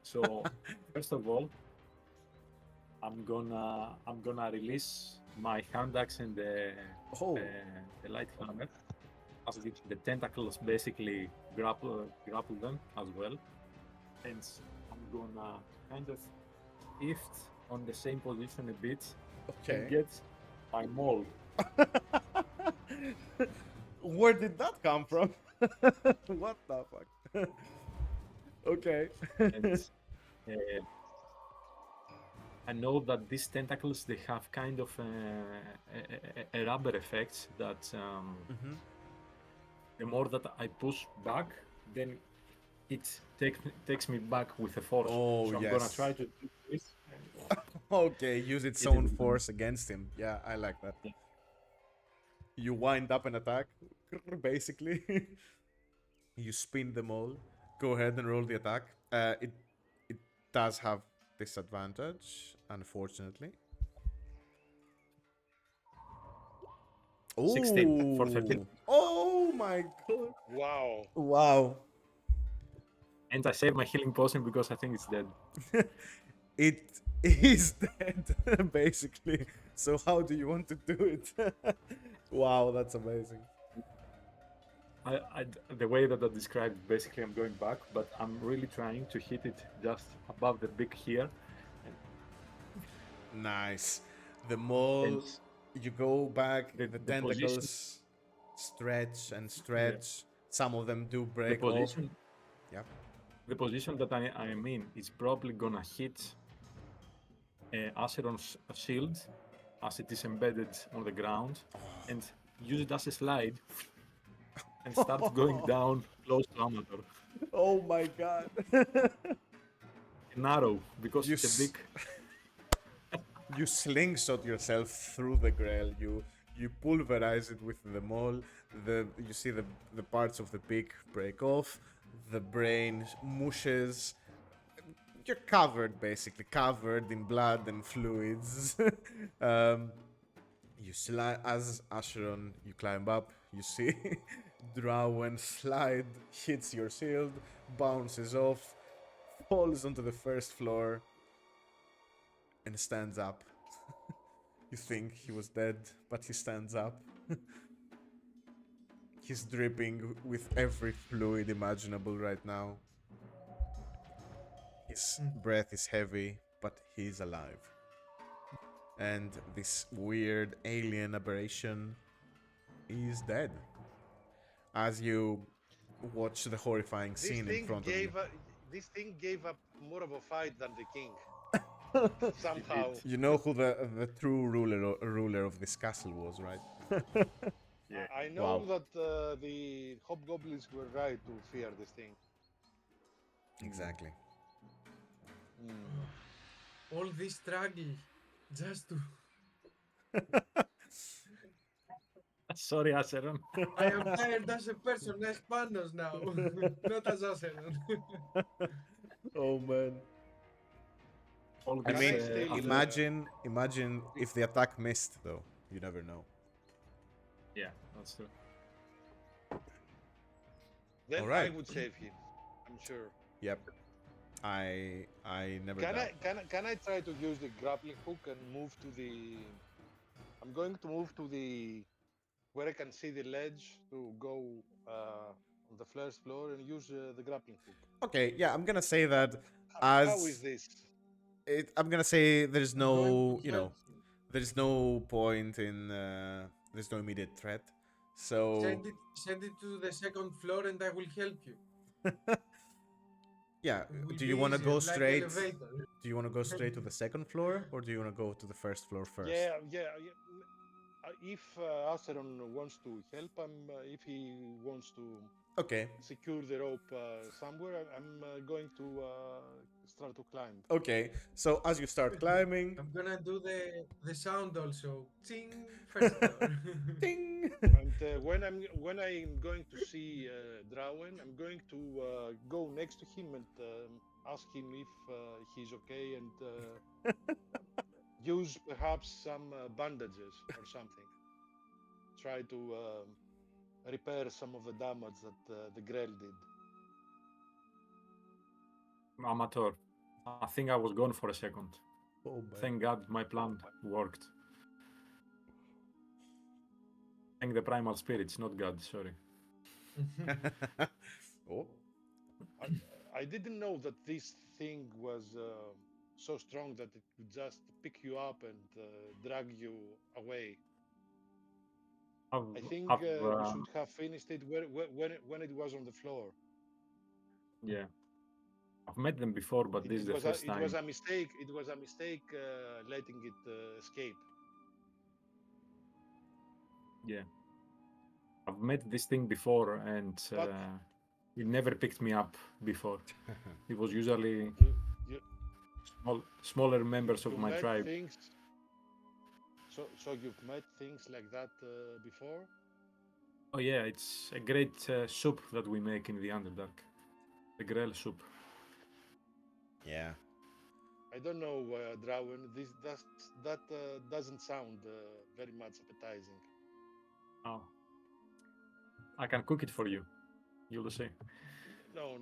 So first of all, I'm gonna release my hand axe and the light hammer. As the tentacles basically grapple them as well. And I'm gonna kind of shift on the same position a bit Okay. and get my maul. Where did that come from? What the fuck? Okay. And I know that these tentacles, they have kind of a rubber effect that the more that I push back, then it takes me back with a force. Oh, so I'm yes. gonna try to do this. Okay, use its own force against him. Yeah, I like that. Yeah. You wind up an attack, basically. You spin them all. Go ahead and roll the attack. It does have disadvantage, unfortunately. 16 for 13. Oh my god! Wow. Wow! And I saved my healing potion because I think it's dead. It is dead, basically. So how do you want to do it? Wow, that's amazing. The way that I described, basically, I'm going back, but I'm really trying to hit it just above the beak here. Nice. The mole, you go back, the The position, tentacles stretch and yeah, stretch. Some of them do the break off. position, Yep. the position that I am in is probably gonna hit Acheron's shield as it is embedded on the ground, and use it as a slide and start going down close to Amator. Oh my god. An arrow, because You it's a s- big. You slingshot yourself through the grail. You pulverize it with the mole. You see the parts of the beak break off. The brain mushes. You're covered, basically covered in blood and fluids. You slide as Acheron. You climb up. You see Drawen slide, hits your shield, bounces off, falls onto the first floor, and stands up. You think he was dead, but he stands up. He's dripping with every fluid imaginable right now. His breath is heavy, but he's alive. And this weird alien aberration is dead. As you watch the horrifying scene in front of you. This thing gave up more of a fight than the king. Somehow. You know who the true ruler of this castle was, right? Yeah. I know that the hobgoblins were right to fear this thing. Exactly. All this struggle just to. Sorry, Acheron. I am tired as a person, as Panos now, not as Acheron. Oh man. All I this, mean, imagine if the attack missed, though. You never know. yeah, that's true. Then All right. I would save him. I'm sure. Yep. I never Can doubt. can I try to use the grappling hook and move to the? I'm going to move to the where I can see the ledge to go on the first floor and use the grappling hook. Okay, yeah, I'm gonna say that How is as this? I'm gonna say there's I'm going no, to you know, help you. there's no point in there's no immediate threat. So Send it to the second floor and I will help you. yeah, It will do be you want to easier, go like straight? elevator. Do you want to go straight to the second floor, or do you want to go to the first floor first? Yeah. If Acheron wants to help, if he wants to Okay. secure the rope somewhere, I'm going to start to climb. Okay. So as you start climbing, I'm gonna do the sound also. Ting, first floor. ding. And when I'm going to see Drawen, I'm going to go next to him and ask him if he's okay and use perhaps some bandages or something. Try to repair some of the damage that the Grell did. Amator, I think I was gone for a second. Oh man. Thank God my plan worked. Thank the primal spirits, not God, sorry. Oh. I didn't know that this thing was so strong that it could just pick you up and drag you away. I think we should have finished it when it was on the floor. Yeah. I've met them before, but this is the first time. It was a mistake. It was a mistake letting it escape. Yeah. I've met this thing before, and it never picked me up before. It was usually smaller members of my tribe. So you've met things like that before? Oh yeah, it's a great soup that we make in the Underdark. The Grell soup. Yeah. I don't know, Drawen. That doesn't sound very much appetizing. Oh. I can cook it for you. You'll see. No.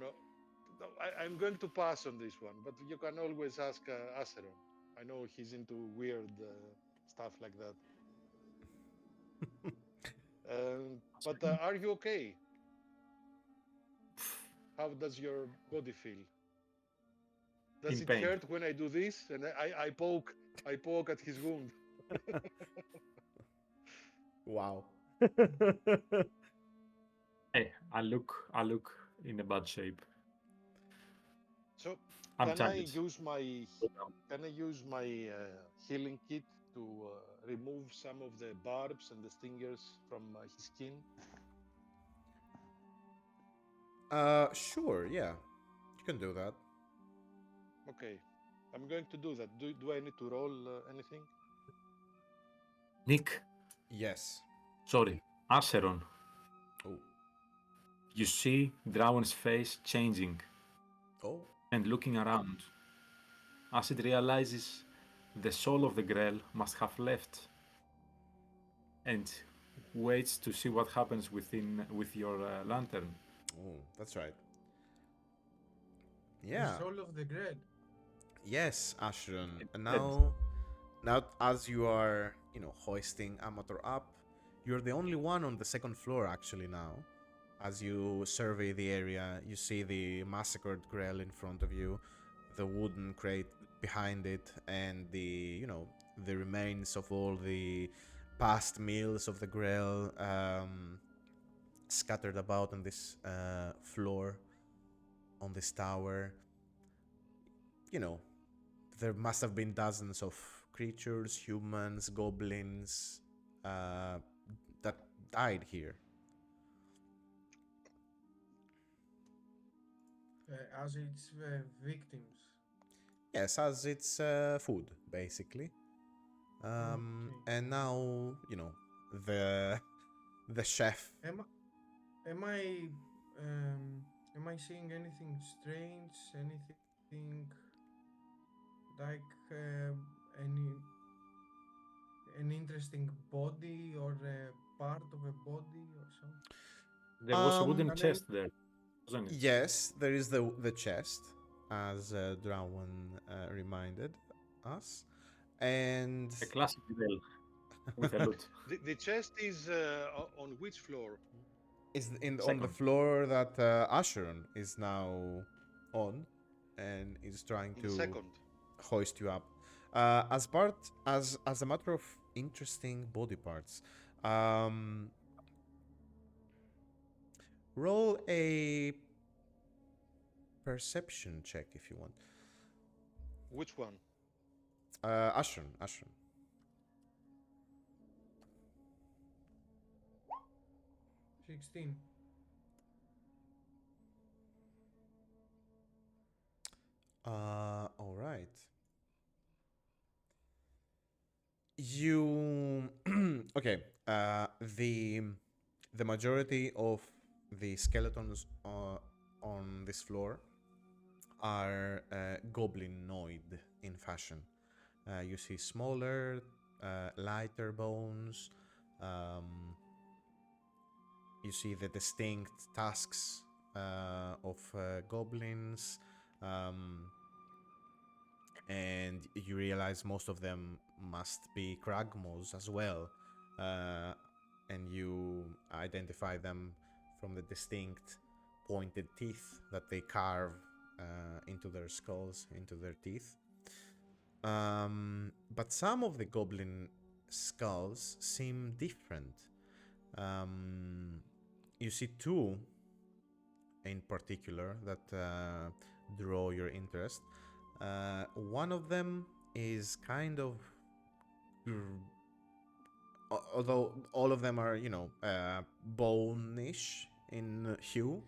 No, I'm going to pass on this one, but you can always ask Acheron. I know he's into weird stuff like that. But are you okay? How does your body feel? Does In it pain. hurt when I do this? And I poke at his wound. Wow. Hey, I look in a bad shape. So I'm can tired. I use my healing kit to remove some of the barbs and the stingers from his skin? Sure, yeah. You can do that. Okay, I'm going to do that. Do I need to roll anything? Nick, Yes. sorry, Acheron. Oh. You see Drawen's face changing Oh. and looking around as it realizes the soul of the Grell must have left and waits to see what happens with your lantern. Oh, that's right. The Yeah. soul of the Great. Yes, Ashron. It's And dead. now as you are, hoisting Amator up, you're the only one on the second floor actually now. As you survey the area, you see the massacred Grell in front of you, the wooden crate behind it, and the remains of all the past meals of the Grell scattered about on this floor, on this tower. There must have been dozens of creatures, humans, goblins, that died here. As its victims. Yes, as it's food, basically. Okay. And now, the the chef. Am I seeing anything strange? Anything like an interesting body or a part of a body or something? There was a wooden Can I- chest there, wasn't it? Yes, there is the chest, as Drawen reminded us, and A classic Grell with a loot. The chest is on which floor? is on the Second. floor that Acheron is now on, and is trying On to the second. hoist you up. As a matter of interesting body parts, roll a perception check if you want. Which one? Ashram. 16. All right. You okay? The majority of the skeletons on this floor are goblinoid in fashion. You see smaller, lighter bones. You see the distinct tusks of goblins. And you realize most of them must be Cragmaws as well. And you identify them from the distinct pointed teeth that they carve into their skulls, into their teeth. But some of the goblin skulls seem different. You see two in particular that draw your interest. One of them is kind of, although all of them are, bone-ish in hue.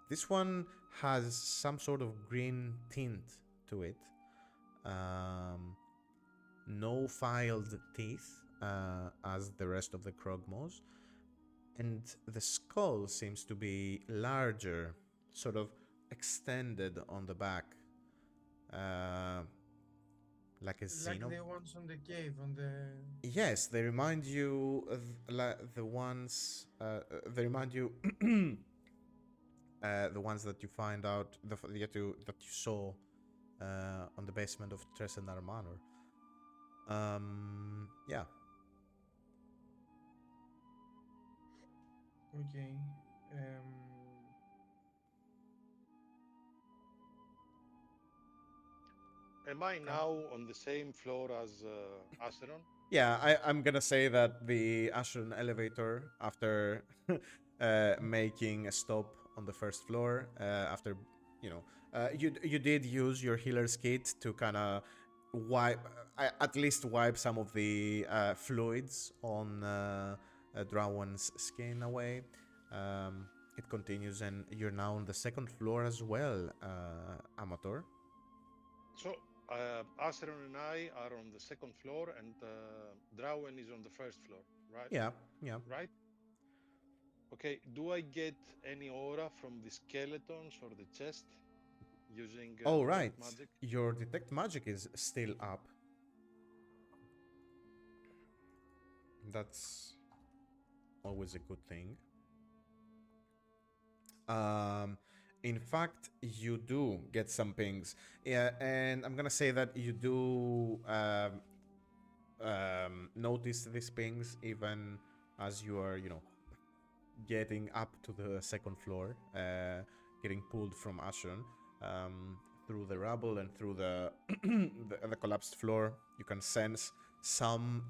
This one has some sort of green tint to it. No filed teeth, as the rest of the Cragmaws. And the skull seems to be larger, sort of extended on the back. Like a Like xeno. the ones on the cave, on the. Yes, they remind you of the ones. They remind you the ones that you find out that you saw on the basement of Tresendar Manor. Yeah. Okay. Am I now on the same floor as Acheron? Yeah, I'm gonna say that the Acheron elevator, after making a stop on the first floor, after you did use your healer's kit to kind of wipe, at least wipe some of the fluids on Drawen's skin away. It continues, and you're now on the second floor as well, Amator. So, Acheron and I are on the second floor, and Drawen is on the first floor, right? Yeah, yeah. Right? Okay, do I get any aura from the skeletons or the chest using Oh, detect right. magic? Your detect magic is still up. That's always a good thing. In fact, you do get some pings. Yeah, and I'm gonna say that you do notice these pings even as you are, getting up to the second floor, getting pulled from Acheron. Through the rubble and through the the collapsed floor, you can sense some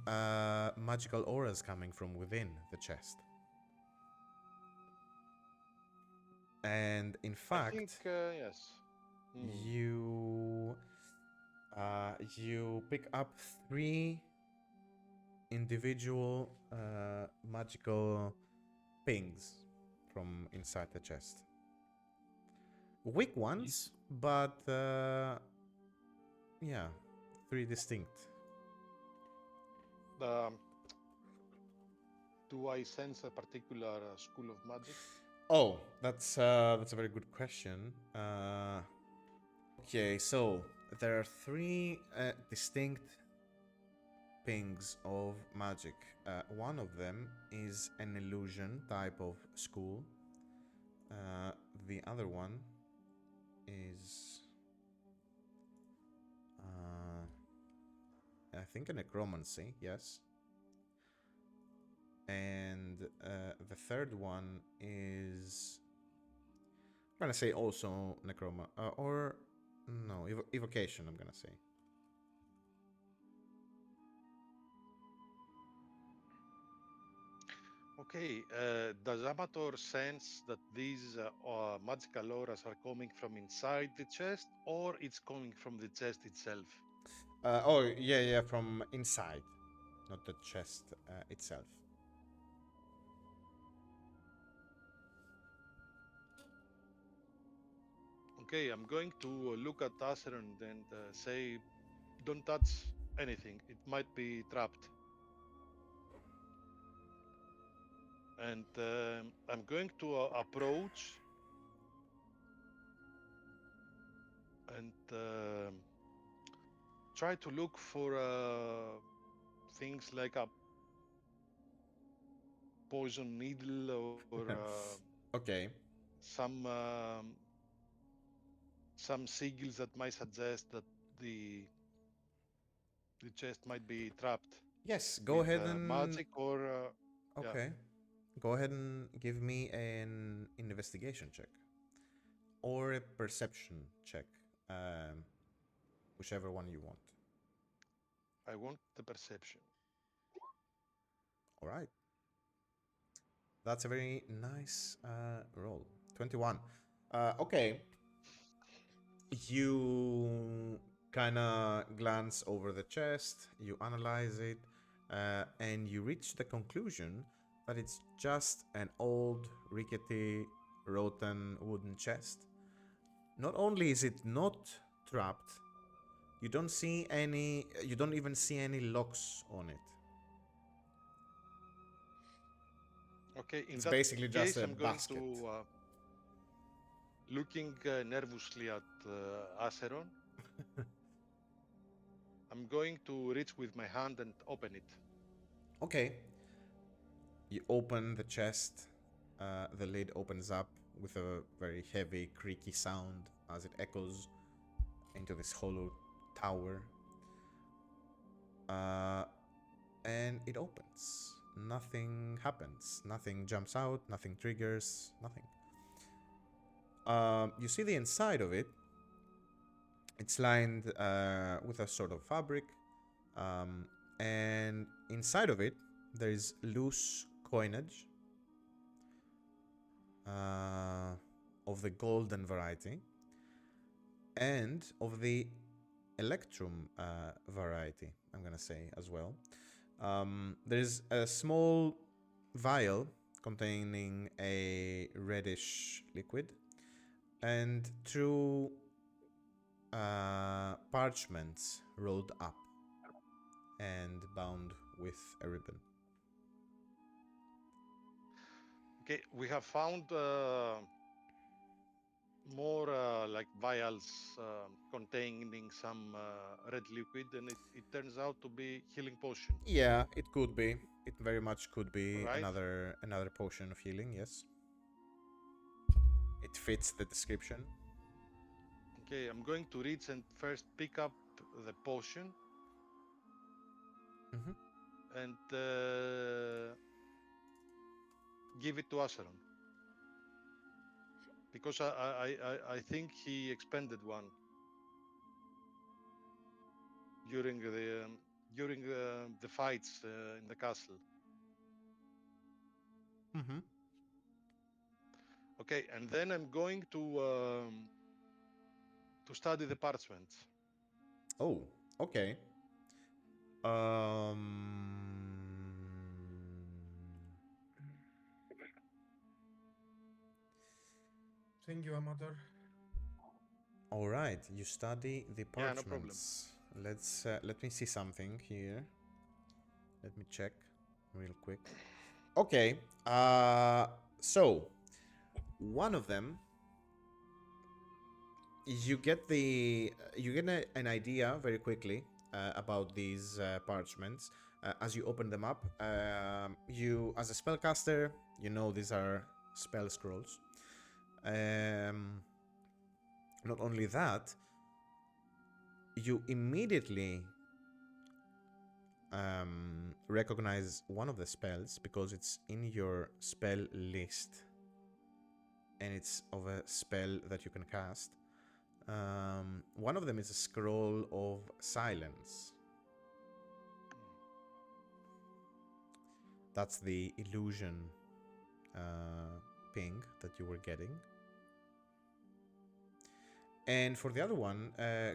magical auras coming from within the chest. And in fact, I think yes. you pick up 3 individual magical pings from inside the chest. Weak ones, but yeah, 3 distinct. Do I sense a particular school of magic? Oh, that's a very good question. Okay, so there are 3 distinct pings of magic. One of them is an illusion type of school. The other one is, I think, a necromancy. Yes. And the third one is, I'm gonna say also necroma or no, evocation. I'm gonna say. Okay, does Amator sense that these magical auras are coming from inside the chest, or it's coming from the chest itself? Oh yeah, from inside, not the chest itself. Okay, I'm going to look at Acheron and say, don't touch anything. It might be trapped. And I'm going to approach and try to look for things like a poison needle or Okay. some sigils that might suggest that the chest might be trapped Yes, go with ahead and magic or yeah. okay. Go ahead and give me an investigation check or a perception check, whichever one you want. I want the perception. All right. That's a very nice roll. 21. Okay. You kind of glance over the chest, you analyze it, and you reach the conclusion that it's just an old, rickety, rotten wooden chest. Not only is it not trapped, you don't even see any locks on it. Okay, in It's that basically just case, a I'm going basket. to looking nervously at Acheron. I'm going to reach with my hand and open it. Okay. You open the chest, the lid opens up, with a very heavy, creaky sound as it echoes into this hollow tower. And it opens. Nothing happens. Nothing jumps out. Nothing triggers. Nothing. You see the inside of it. It's lined with a sort of fabric. And inside of it, there is loose coinage of the golden variety and of the electrum variety, I'm gonna say as well. There's a small vial containing a reddish liquid and two parchments rolled up and bound with a ribbon. Okay, we have found more like vials containing some red liquid, and it turns out to be healing potion. Yeah, it could be. It very much could be Right. another potion of healing. Yes, it fits the description. Okay, I'm going to reach and first pick up the potion and give it to Acheron. Because I think he expended one during the fights in the castle. Okay, and then I'm going to study the parchments. Oh, okay. Thank you, Amator. All right, you study the Yeah, no problem. parchments. Let me see something here. Let me check real quick. Okay. So one of them, you get an idea very quickly about these parchments as you open them up. You, as a spellcaster, you know these are spell scrolls. Not only that, you immediately recognize one of the spells because it's in your spell list and it's of a spell that you can cast. One of them is a scroll of silence. That's the illusion ping that you were getting. And for the other one,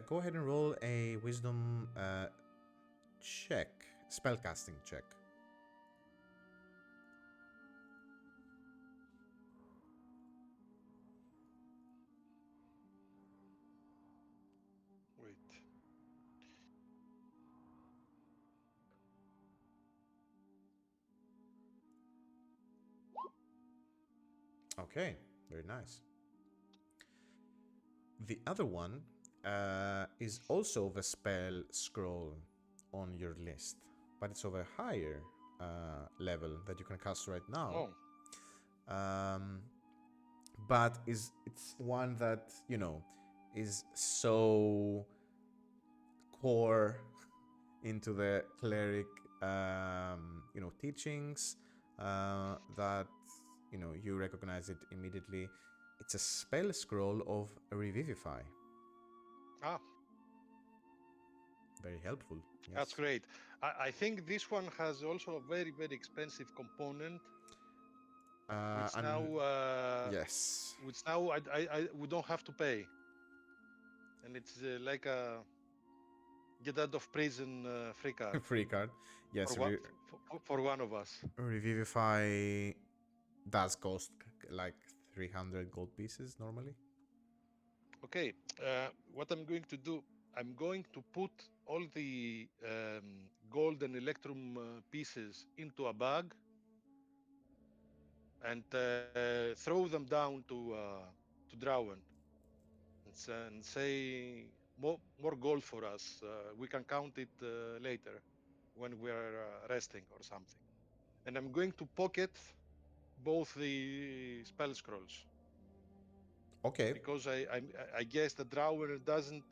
go ahead and roll a wisdom check, spellcasting check. Wait. Okay, very nice. The other one is also of a spell scroll on your list, but it's of a higher level that you can cast right now. Oh. But it's one that, you know, is so core into the cleric, teachings that, you recognize it immediately. It's a spell scroll of Revivify. Ah, Very helpful. Yes. that's great. I think this one has also a very, very expensive component, which now yes. which now we don't have to pay, and it's like a get out of prison free card Free card. Yes. for one of us. Revivify does cost like 300 gold pieces normally. Okay, what I'm going to do, I'm going to put all the gold and electrum pieces into a bag and throw them down to Drawen and say more gold for us. We can count it later when we're resting or something. And I'm going to pocket both the spell scrolls. Okay. Because I guess the Drawen doesn't.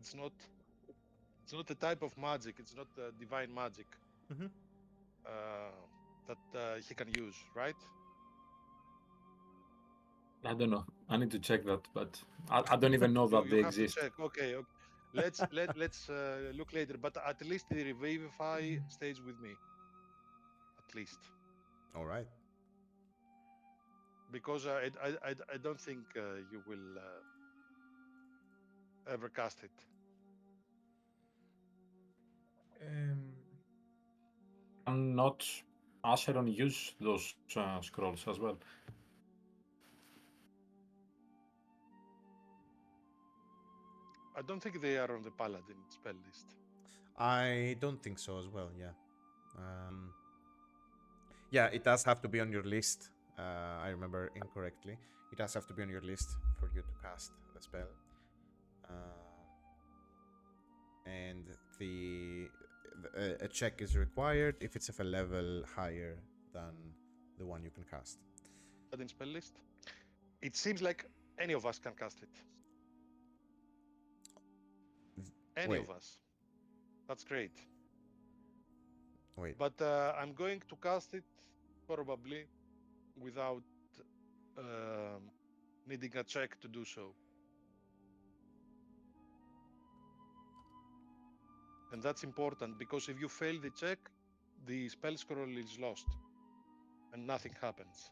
It's not. It's not a type of magic. It's not divine magic Mm-hmm. that he can use, right? I don't know. I need to check that, but I don't even know that You they have exist. to check. Okay, okay. Let's look later. But at least the Revivify stays with me. At least, All right. because I don't think you will ever cast it. Can not Acheron use those scrolls as well? I don't think they are on the Paladin spell list. I don't think so as well. Yeah. Yeah, it does have to be on your list. I remember incorrectly. It does have to be on your list for you to cast the spell. And a check is required if it's of a level higher than the one you can cast. Paladin spell list. It seems like any of us can cast it. Any Wait, of us. That's great. wait. But I'm going to cast it probably without needing a check to do so. And that's important because if you fail the check, the spell scroll is lost and nothing happens.